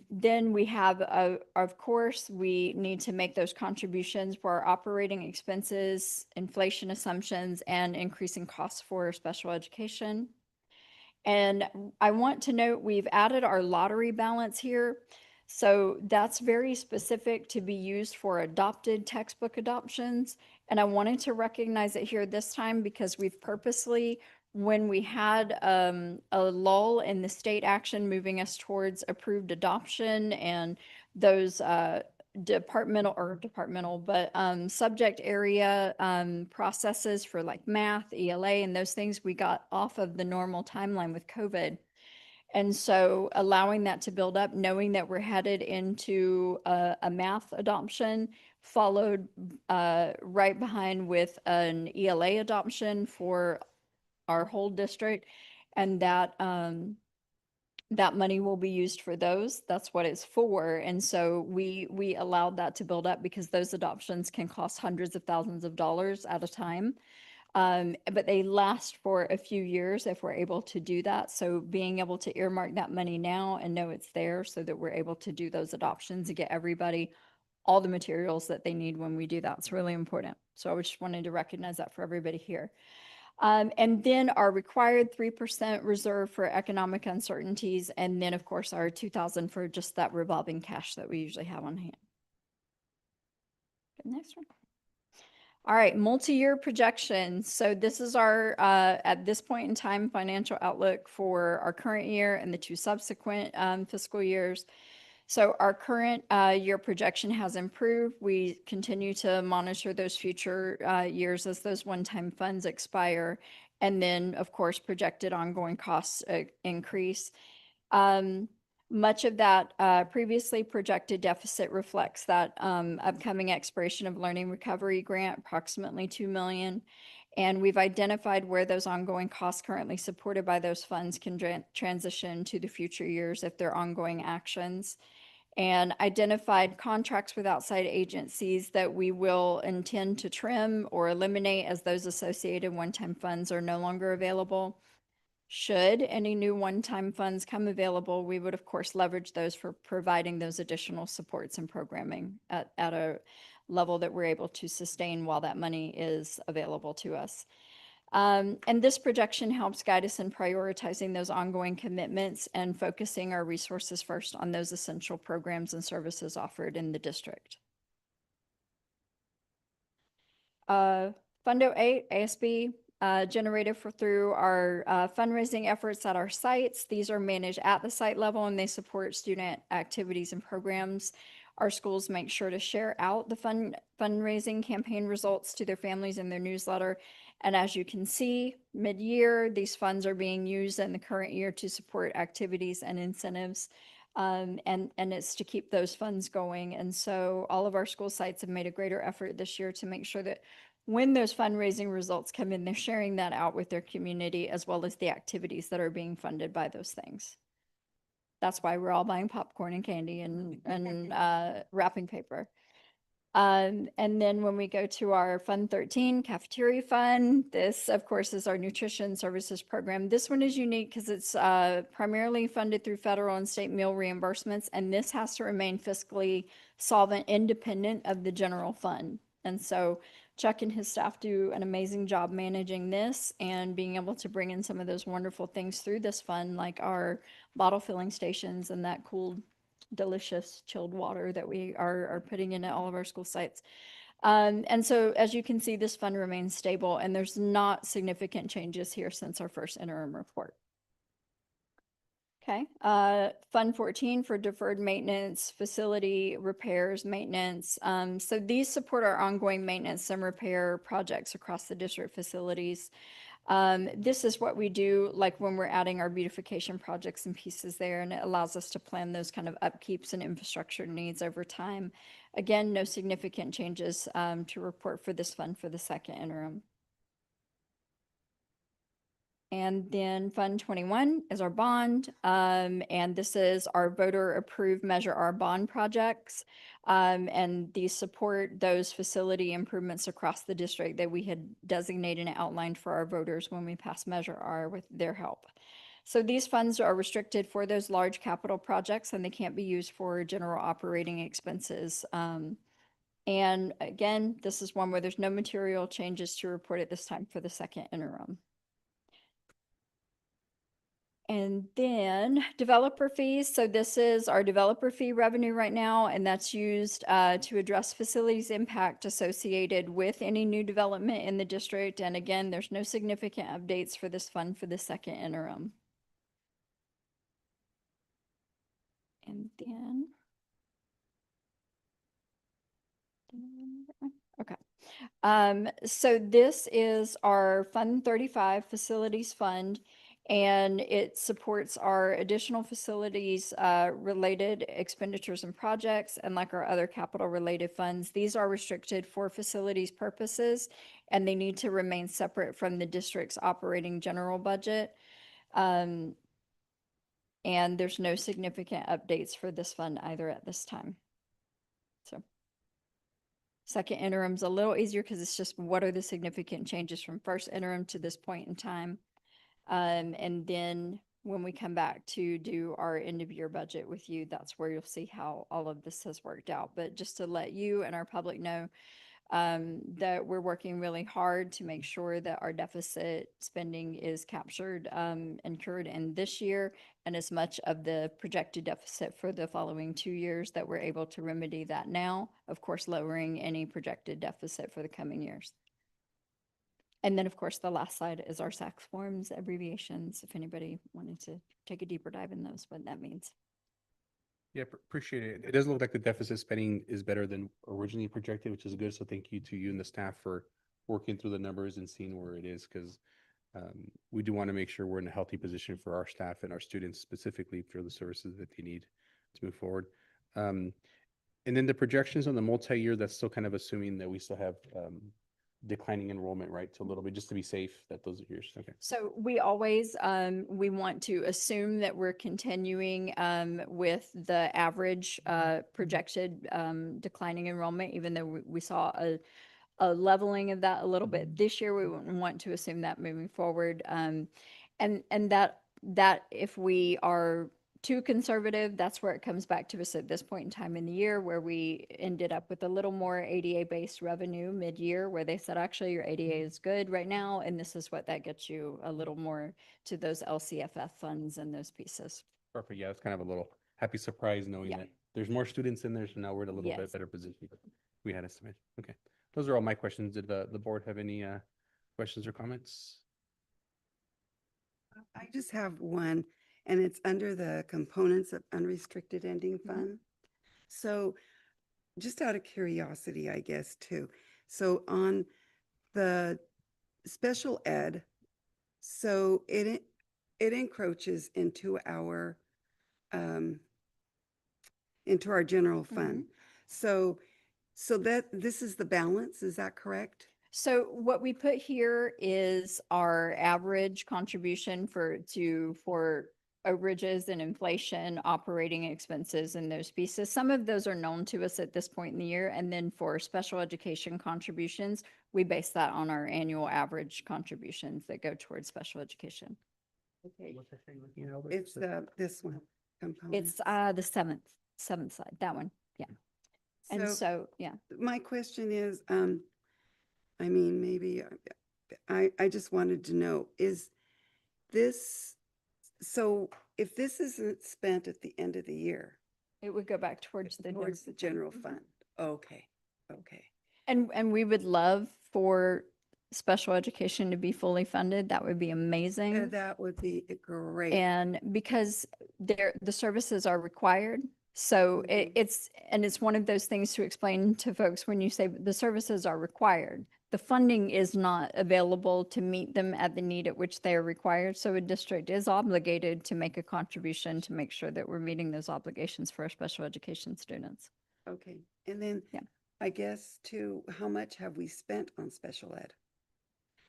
[SPEAKER 13] then we have, of course, we need to make those contributions for our operating expenses, inflation assumptions, and increasing costs for special education. And I want to note we've added our lottery balance here. So that's very specific to be used for adopted textbook adoptions. And I wanted to recognize it here this time because we've purposely, when we had a lull in the state action moving us towards approved adoption and those subject area processes for like math, ELA, and those things, we got off of the normal timeline with COVID. And so allowing that to build up, knowing that we're headed into a math adoption, followed right behind with an ELA adoption for our whole district, and that that money will be used for those. That's what it's for. And so we allowed that to build up because those adoptions can cost hundreds of thousands of dollars at a time. But they last for a few years if we're able to do that. So being able to earmark that money now and know it's there so that we're able to do those adoptions and get everybody all the materials that they need when we do that. It's really important. So I just wanted to recognize that for everybody here. And then our required 3% reserve for economic uncertainties. And then of course our 2,000 for just that revolving cash that we usually have on hand. Okay, next one. All right, multi-year projections. So this is our, at this point in time, financial outlook for our current year and the 2 subsequent fiscal years. So our current year projection has improved. We continue to monitor those future years as those one-time funds expire. And then, of course, projected ongoing costs increase. Much of that previously projected deficit reflects that upcoming expiration of Learning Recovery Grant, approximately $2 million. And we've identified where those ongoing costs currently supported by those funds can transition to the future years if they're ongoing actions. And identified contracts with outside agencies that we will intend to trim or eliminate as those associated one-time funds are no longer available. Should any new one-time funds come available, we would of course leverage those for providing those additional supports and programming at a level that we're able to sustain while that money is available to us. And this projection helps guide us in prioritizing those ongoing commitments and focusing our resources first on those essential programs and services offered in the district. Fundo 8, ASB, generated through our fundraising efforts at our sites. These are managed at the site level and they support student activities and programs. Our schools make sure to share out the fundraising campaign results to their families in their newsletter. And as you can see, mid-year, these funds are being used in the current year to support activities and incentives. And it's to keep those funds going. And so all of our school sites have made a greater effort this year to make sure that when those fundraising results come in, they're sharing that out with their community as well as the activities that are being funded by those things. That's why we're all buying popcorn and candy and wrapping paper. And then when we go to our Fund 13 cafeteria fund, this of course is our nutrition services program. This one is unique because it's primarily funded through federal and state meal reimbursements, and this has to remain fiscally solvent independent of the general fund. And so Chuck and his staff do an amazing job managing this and being able to bring in some of those wonderful things through this fund, like our bottle filling stations and that cool, delicious chilled water that we are putting in at all of our school sites. And so as you can see, this fund remains stable and there's not significant changes here since our first interim report. Okay, Fund 14 for deferred maintenance, facility repairs, maintenance. So these support our ongoing maintenance and repair projects across the district facilities. This is what we do like when we're adding our beautification projects and pieces there, and it allows us to plan those kind of upkeeps and infrastructure needs over time. Again, no significant changes to report for this fund for the second interim. And then Fund 21 is our bond. And this is our voter approved Measure R bond projects. And these support those facility improvements across the district that we had designated and outlined for our voters when we passed Measure R with their help. So these funds are restricted for those large capital projects and they can't be used for general operating expenses. And again, this is one where there's no material changes to report at this time for the second interim. And then developer fees. So this is our developer fee revenue right now, and that's used to address facilities impact associated with any new development in the district. And again, there's no significant updates for this fund for the second interim. And then, okay. So this is our Fund 35 Facilities Fund, and it supports our additional facilities related expenditures and projects, and like our other capital related funds, these are restricted for facilities purposes, and they need to remain separate from the district's operating general budget. And there's no significant updates for this fund either at this time. So second interim's a little easier because it's just what are the significant changes from first interim to this point in time. And then when we come back to do our end of year budget with you, that's where you'll see how all of this has worked out. But just to let you and our public know, that we're working really hard to make sure that our deficit spending is captured and incurred in this year, and as much of the projected deficit for the following 2 years that we're able to remedy that now, of course, lowering any projected deficit for the coming years. And then, of course, the last slide is our SACS forms, abbreviations, if anybody wanted to take a deeper dive in those, what that means.
[SPEAKER 1] Yeah, appreciate it. It does look like the deficit spending is better than originally projected, which is good. So thank you to you and the staff for working through the numbers and seeing where it is, because we do want to make sure we're in a healthy position for our staff and our students specifically for the services that they need to move forward. And then the projections on the multi-year, that's still kind of assuming that we still have declining enrollment, right? So a little bit just to be safe that those are yours. Okay.
[SPEAKER 13] So we always, we want to assume that we're continuing with the average projected declining enrollment, even though we saw a leveling of that a little bit this year. We wouldn't want to assume that moving forward. And that if we are too conservative, that's where it comes back to us at this point in time in the year, where we ended up with a little more ADA-based revenue mid-year, where they said, actually, your ADA is good right now, and this is what that gets you a little more to those LCFF funds and those pieces.
[SPEAKER 1] Perfect. Yeah, it's kind of a little happy surprise knowing that there's more students in there, so now we're in a little bit better position than we had estimated. Okay. Those are all my questions. Did the board have any questions or comments?
[SPEAKER 9] I just have one, and it's under the components of unrestricted ending fund. So just out of curiosity, I guess, too. So on the special ed, so it encroaches into our general fund. So that this is the balance, is that correct?
[SPEAKER 13] So what we put here is our average contribution for overages and inflation, operating expenses, and those pieces. Some of those are known to us at this point in the year. And then for special education contributions, we base that on our annual average contributions that go towards special education.
[SPEAKER 9] Okay. It's this one component.
[SPEAKER 13] It's the seventh slide, that one. Yeah. And so, yeah.
[SPEAKER 9] My question is, I mean, maybe I just wanted to know, is this, so if this isn't spent at the end of the year,
[SPEAKER 13] it would go back towards the
[SPEAKER 9] general fund. Okay. Okay.
[SPEAKER 13] And we would love for special education to be fully funded. That would be amazing.
[SPEAKER 9] That would be great.
[SPEAKER 13] And because the services are required. So it's one of those things to explain to folks when you say the services are required. The funding is not available to meet them at the need at which they are required. So a district is obligated to make a contribution to make sure that we're meeting those obligations for our special education students.
[SPEAKER 9] Okay. And then I guess too, how much have we spent on special ed?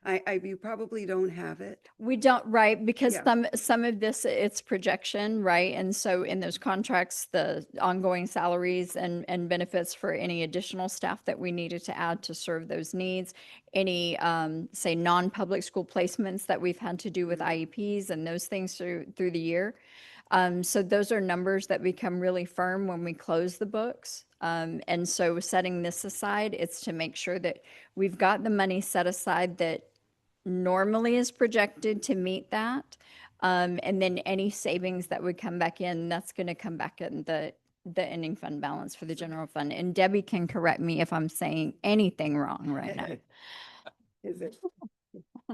[SPEAKER 9] You probably don't have it.
[SPEAKER 13] We don't, right, because
[SPEAKER 9] Yeah.
[SPEAKER 13] some of this, it's projection, right? And so in those contracts, the ongoing salaries and benefits for any additional staff that we needed to add to serve those needs, any, say, non-public school placements that we've had to do with IEPs and those things through the year. So those are numbers that become really firm when we close the books. And so setting this aside, it's to make sure that we've got the money set aside that normally is projected to meet that. And then any savings that would come back in, that's going to come back in the ending fund balance for the general fund. And Debbie can correct me if I'm saying anything wrong right now.
[SPEAKER 9] Is it?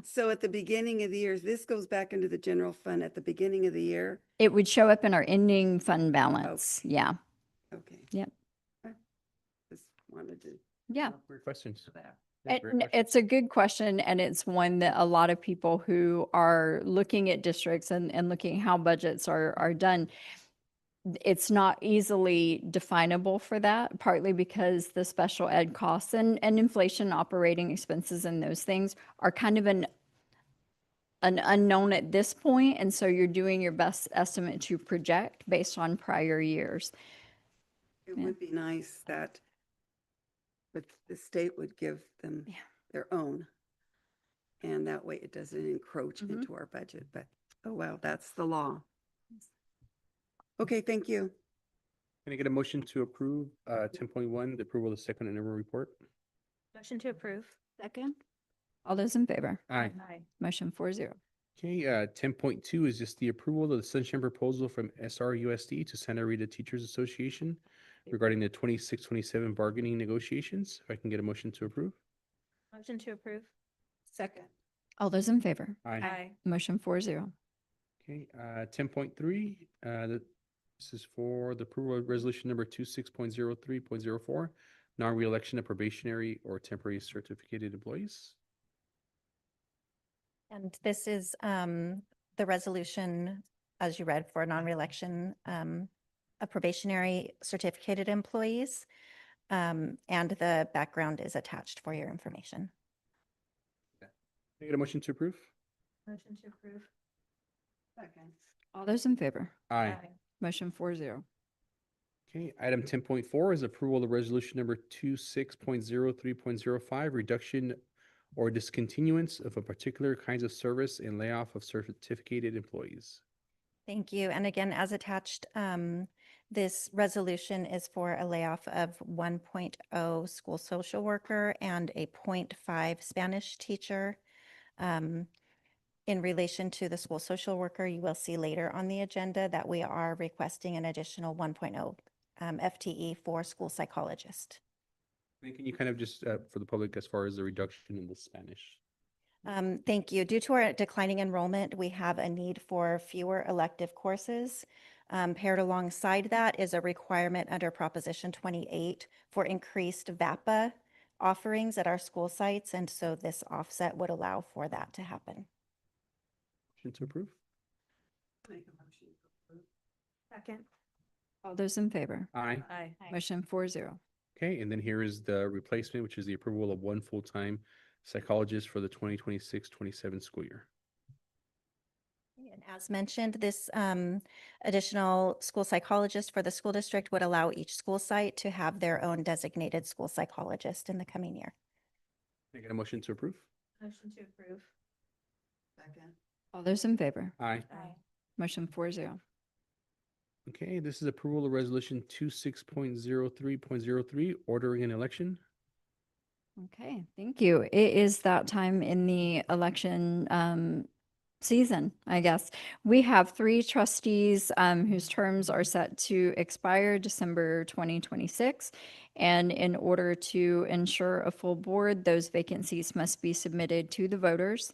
[SPEAKER 9] So at the beginning of the year, this goes back into the general fund at the beginning of the year?
[SPEAKER 13] It would show up in our ending fund balance. Yeah.
[SPEAKER 9] Okay.
[SPEAKER 13] Yep.
[SPEAKER 9] Just wanted to.
[SPEAKER 13] Yeah.
[SPEAKER 1] Great questions. Yeah, great questions.
[SPEAKER 13] It's a good question, and it's one that a lot of people who are looking at districts and looking how budgets are done, it's not easily definable for that, partly because the special ed costs and inflation, operating expenses, and those things are kind of an unknown at this point, and so you're doing your best estimate to project based on prior years.
[SPEAKER 9] It would be nice that the state would give them their own. And that way it doesn't encroach into our budget, but oh well, that's the law. Okay, thank you.
[SPEAKER 1] Can I get a motion to approve 10.1, the approval of the second interim report?
[SPEAKER 15] Motion to approve.
[SPEAKER 16] Second?
[SPEAKER 13] All those in favor?
[SPEAKER 1] Aye.
[SPEAKER 13] Motion 4-0.
[SPEAKER 1] Okay, 10.2 is just the approval of the sunshine proposal from SRUSD to Santa Rita Teachers Association regarding the 26-27 bargaining negotiations. If I can get a motion to approve?
[SPEAKER 15] Motion to approve.
[SPEAKER 16] Second.
[SPEAKER 13] All those in favor?
[SPEAKER 1] Aye.
[SPEAKER 13] Motion 4-0.
[SPEAKER 1] Okay, 10.3, this is for the approval of resolution number 26.03.04, non-reelection of probationary or temporary certificated employees.
[SPEAKER 8] And this is the resolution, as you read, for non-reelection of probationary certificated employees. And the background is attached for your information.
[SPEAKER 1] Can I get a motion to approve?
[SPEAKER 15] Motion to approve.
[SPEAKER 16] Second.
[SPEAKER 13] All those in favor?
[SPEAKER 1] Aye.
[SPEAKER 13] Motion 4-0.
[SPEAKER 1] Okay, item 10.4 is approval of resolution number 26.03.05, reduction or discontinuance of a particular kinds of service and layoff of certificated employees.
[SPEAKER 8] Thank you. And again, as attached, this resolution is for a layoff of 1.0 school social worker and a 0.5 Spanish teacher. In relation to the school social worker, you will see later on the agenda that we are requesting an additional 1.0 FTE for school psychologist.
[SPEAKER 1] And can you kind of just, for the public, as far as the reduction in the Spanish?
[SPEAKER 8] Thank you. Due to our declining enrollment, we have a need for fewer elective courses. Paired alongside that is a requirement under Proposition 28 for increased VAPA offerings at our school sites. And so this offset would allow for that to happen.
[SPEAKER 1] Motion to approve?
[SPEAKER 16] Make a motion to approve.
[SPEAKER 15] Second.
[SPEAKER 13] All those in favor?
[SPEAKER 1] Aye.
[SPEAKER 15] Aye.
[SPEAKER 13] Motion 4-0.
[SPEAKER 1] Okay, and then here is the replacement, which is the approval of one full-time psychologist for the 2026-27 school year.
[SPEAKER 8] And as mentioned, this additional school psychologist for the school district would allow each school site to have their own designated school psychologist in the coming year.
[SPEAKER 1] Can I get a motion to approve?
[SPEAKER 15] Motion to approve.
[SPEAKER 16] Second.
[SPEAKER 13] All those in favor?
[SPEAKER 1] Aye.
[SPEAKER 15] Aye.
[SPEAKER 13] Motion 4-0.
[SPEAKER 1] Okay, this is approval of resolution 26.03.03, ordering an election.
[SPEAKER 13] Okay, thank you. It is that time in the election season, I guess. We have 3 trustees whose terms are set to expire December 2026. And in order to ensure a full board, those vacancies must be submitted to the voters.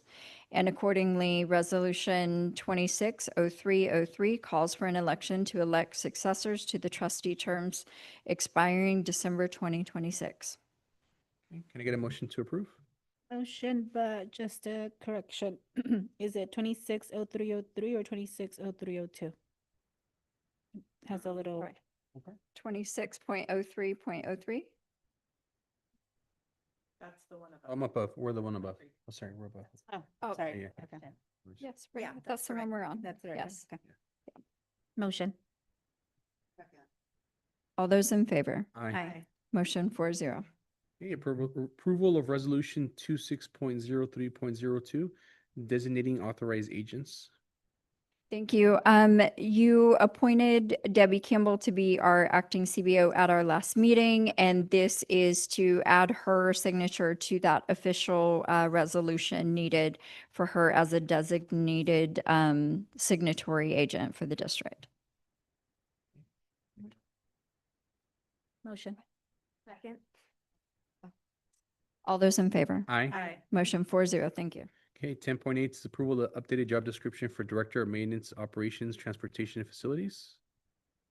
[SPEAKER 13] And accordingly, Resolution 260303 calls for an election to elect successors to the trustee terms expiring December 2026.
[SPEAKER 1] Okay, can I get a motion to approve?
[SPEAKER 16] Motion, but just a correction. Is it 260303 or 260302? Has a little.
[SPEAKER 15] Right.
[SPEAKER 13] 26.03.03.
[SPEAKER 10] That's the one above.
[SPEAKER 1] I'm above. We're the one above. Oh, sorry, we're above.
[SPEAKER 15] Oh, sorry.
[SPEAKER 1] Yeah.
[SPEAKER 15] Okay.
[SPEAKER 13] Yes,
[SPEAKER 15] Yeah,
[SPEAKER 13] that's the one we're on.
[SPEAKER 15] That's right.
[SPEAKER 13] Yes.
[SPEAKER 15] Okay.
[SPEAKER 16] Motion.
[SPEAKER 13] All those in favor?
[SPEAKER 1] Aye.
[SPEAKER 13] Motion 4-0.
[SPEAKER 1] Okay, approval of resolution 26.03.02, designating authorized agents.
[SPEAKER 13] Thank you. You appointed Debbie Campbell to be our acting CBO at our last meeting, and this is to add her signature to that official resolution needed for her as a designated signatory agent for the district.
[SPEAKER 16] Motion. Second.
[SPEAKER 13] All those in favor?
[SPEAKER 1] Aye.
[SPEAKER 13] Motion 4-0. Thank you.
[SPEAKER 1] Okay, 10.8 is approval of the updated job description for Director of Maintenance, Operations, Transportation, and Facilities.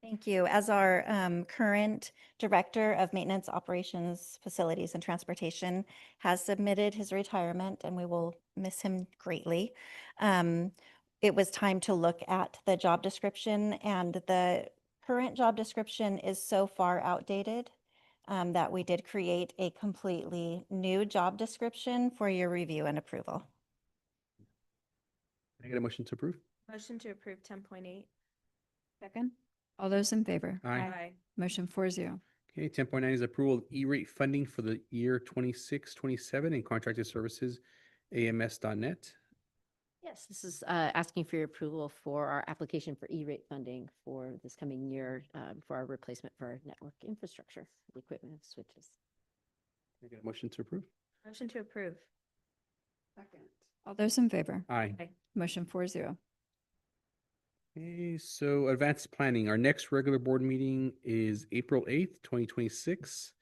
[SPEAKER 8] Thank you. As our current Director of Maintenance, Operations, Facilities, and Transportation has submitted his retirement, and we will miss him greatly. It was time to look at the job description, and the current job description is so far outdated that we did create a completely new job description for your review and approval.
[SPEAKER 1] Can I get a motion to approve?
[SPEAKER 15] Motion to approve 10.8.
[SPEAKER 16] Second.
[SPEAKER 13] All those in favor?
[SPEAKER 1] Aye.
[SPEAKER 13] Motion 4-0.
[SPEAKER 1] Okay, 10.9 is approval of E-rate funding for the year 26-27 in contracted services, AMS.net.
[SPEAKER 15] Yes, this is asking for your approval for our application for E-rate funding for this coming year for our replacement for our network infrastructure, the equipment and switches.
[SPEAKER 1] Can I get a motion to approve?
[SPEAKER 15] Motion to approve.
[SPEAKER 9] Second.
[SPEAKER 13] All those in favor?
[SPEAKER 1] Aye.
[SPEAKER 13] Motion 4-0.
[SPEAKER 1] Okay, so advanced planning. Our next regular board meeting is April 8th, 2026.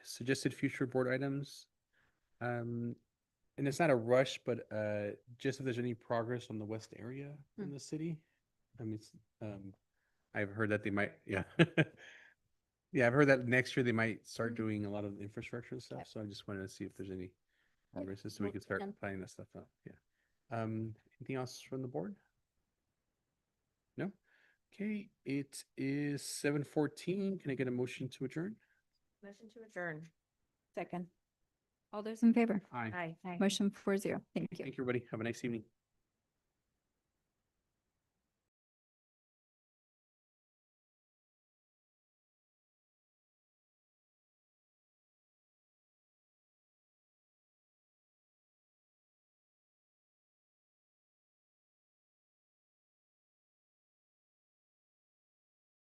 [SPEAKER 1] Suggested future board items. And it's not a rush, but just if there's any progress on the west area in the city. I mean, I've heard that they might, yeah. Yeah, I've heard that next year they might start doing a lot of infrastructure and stuff. So I just wanted to see if there's any progress so we can start planning that stuff out. Yeah. Anything else from the board? No? Okay, it is 7:14. Can I get a motion to adjourn?
[SPEAKER 15] Motion to adjourn.
[SPEAKER 16] Second.
[SPEAKER 13] All those in favor?
[SPEAKER 1] Aye.
[SPEAKER 15] Aye.
[SPEAKER 13] Motion 4-0. Thank you.
[SPEAKER 1] Thank you, everybody. Have a nice evening.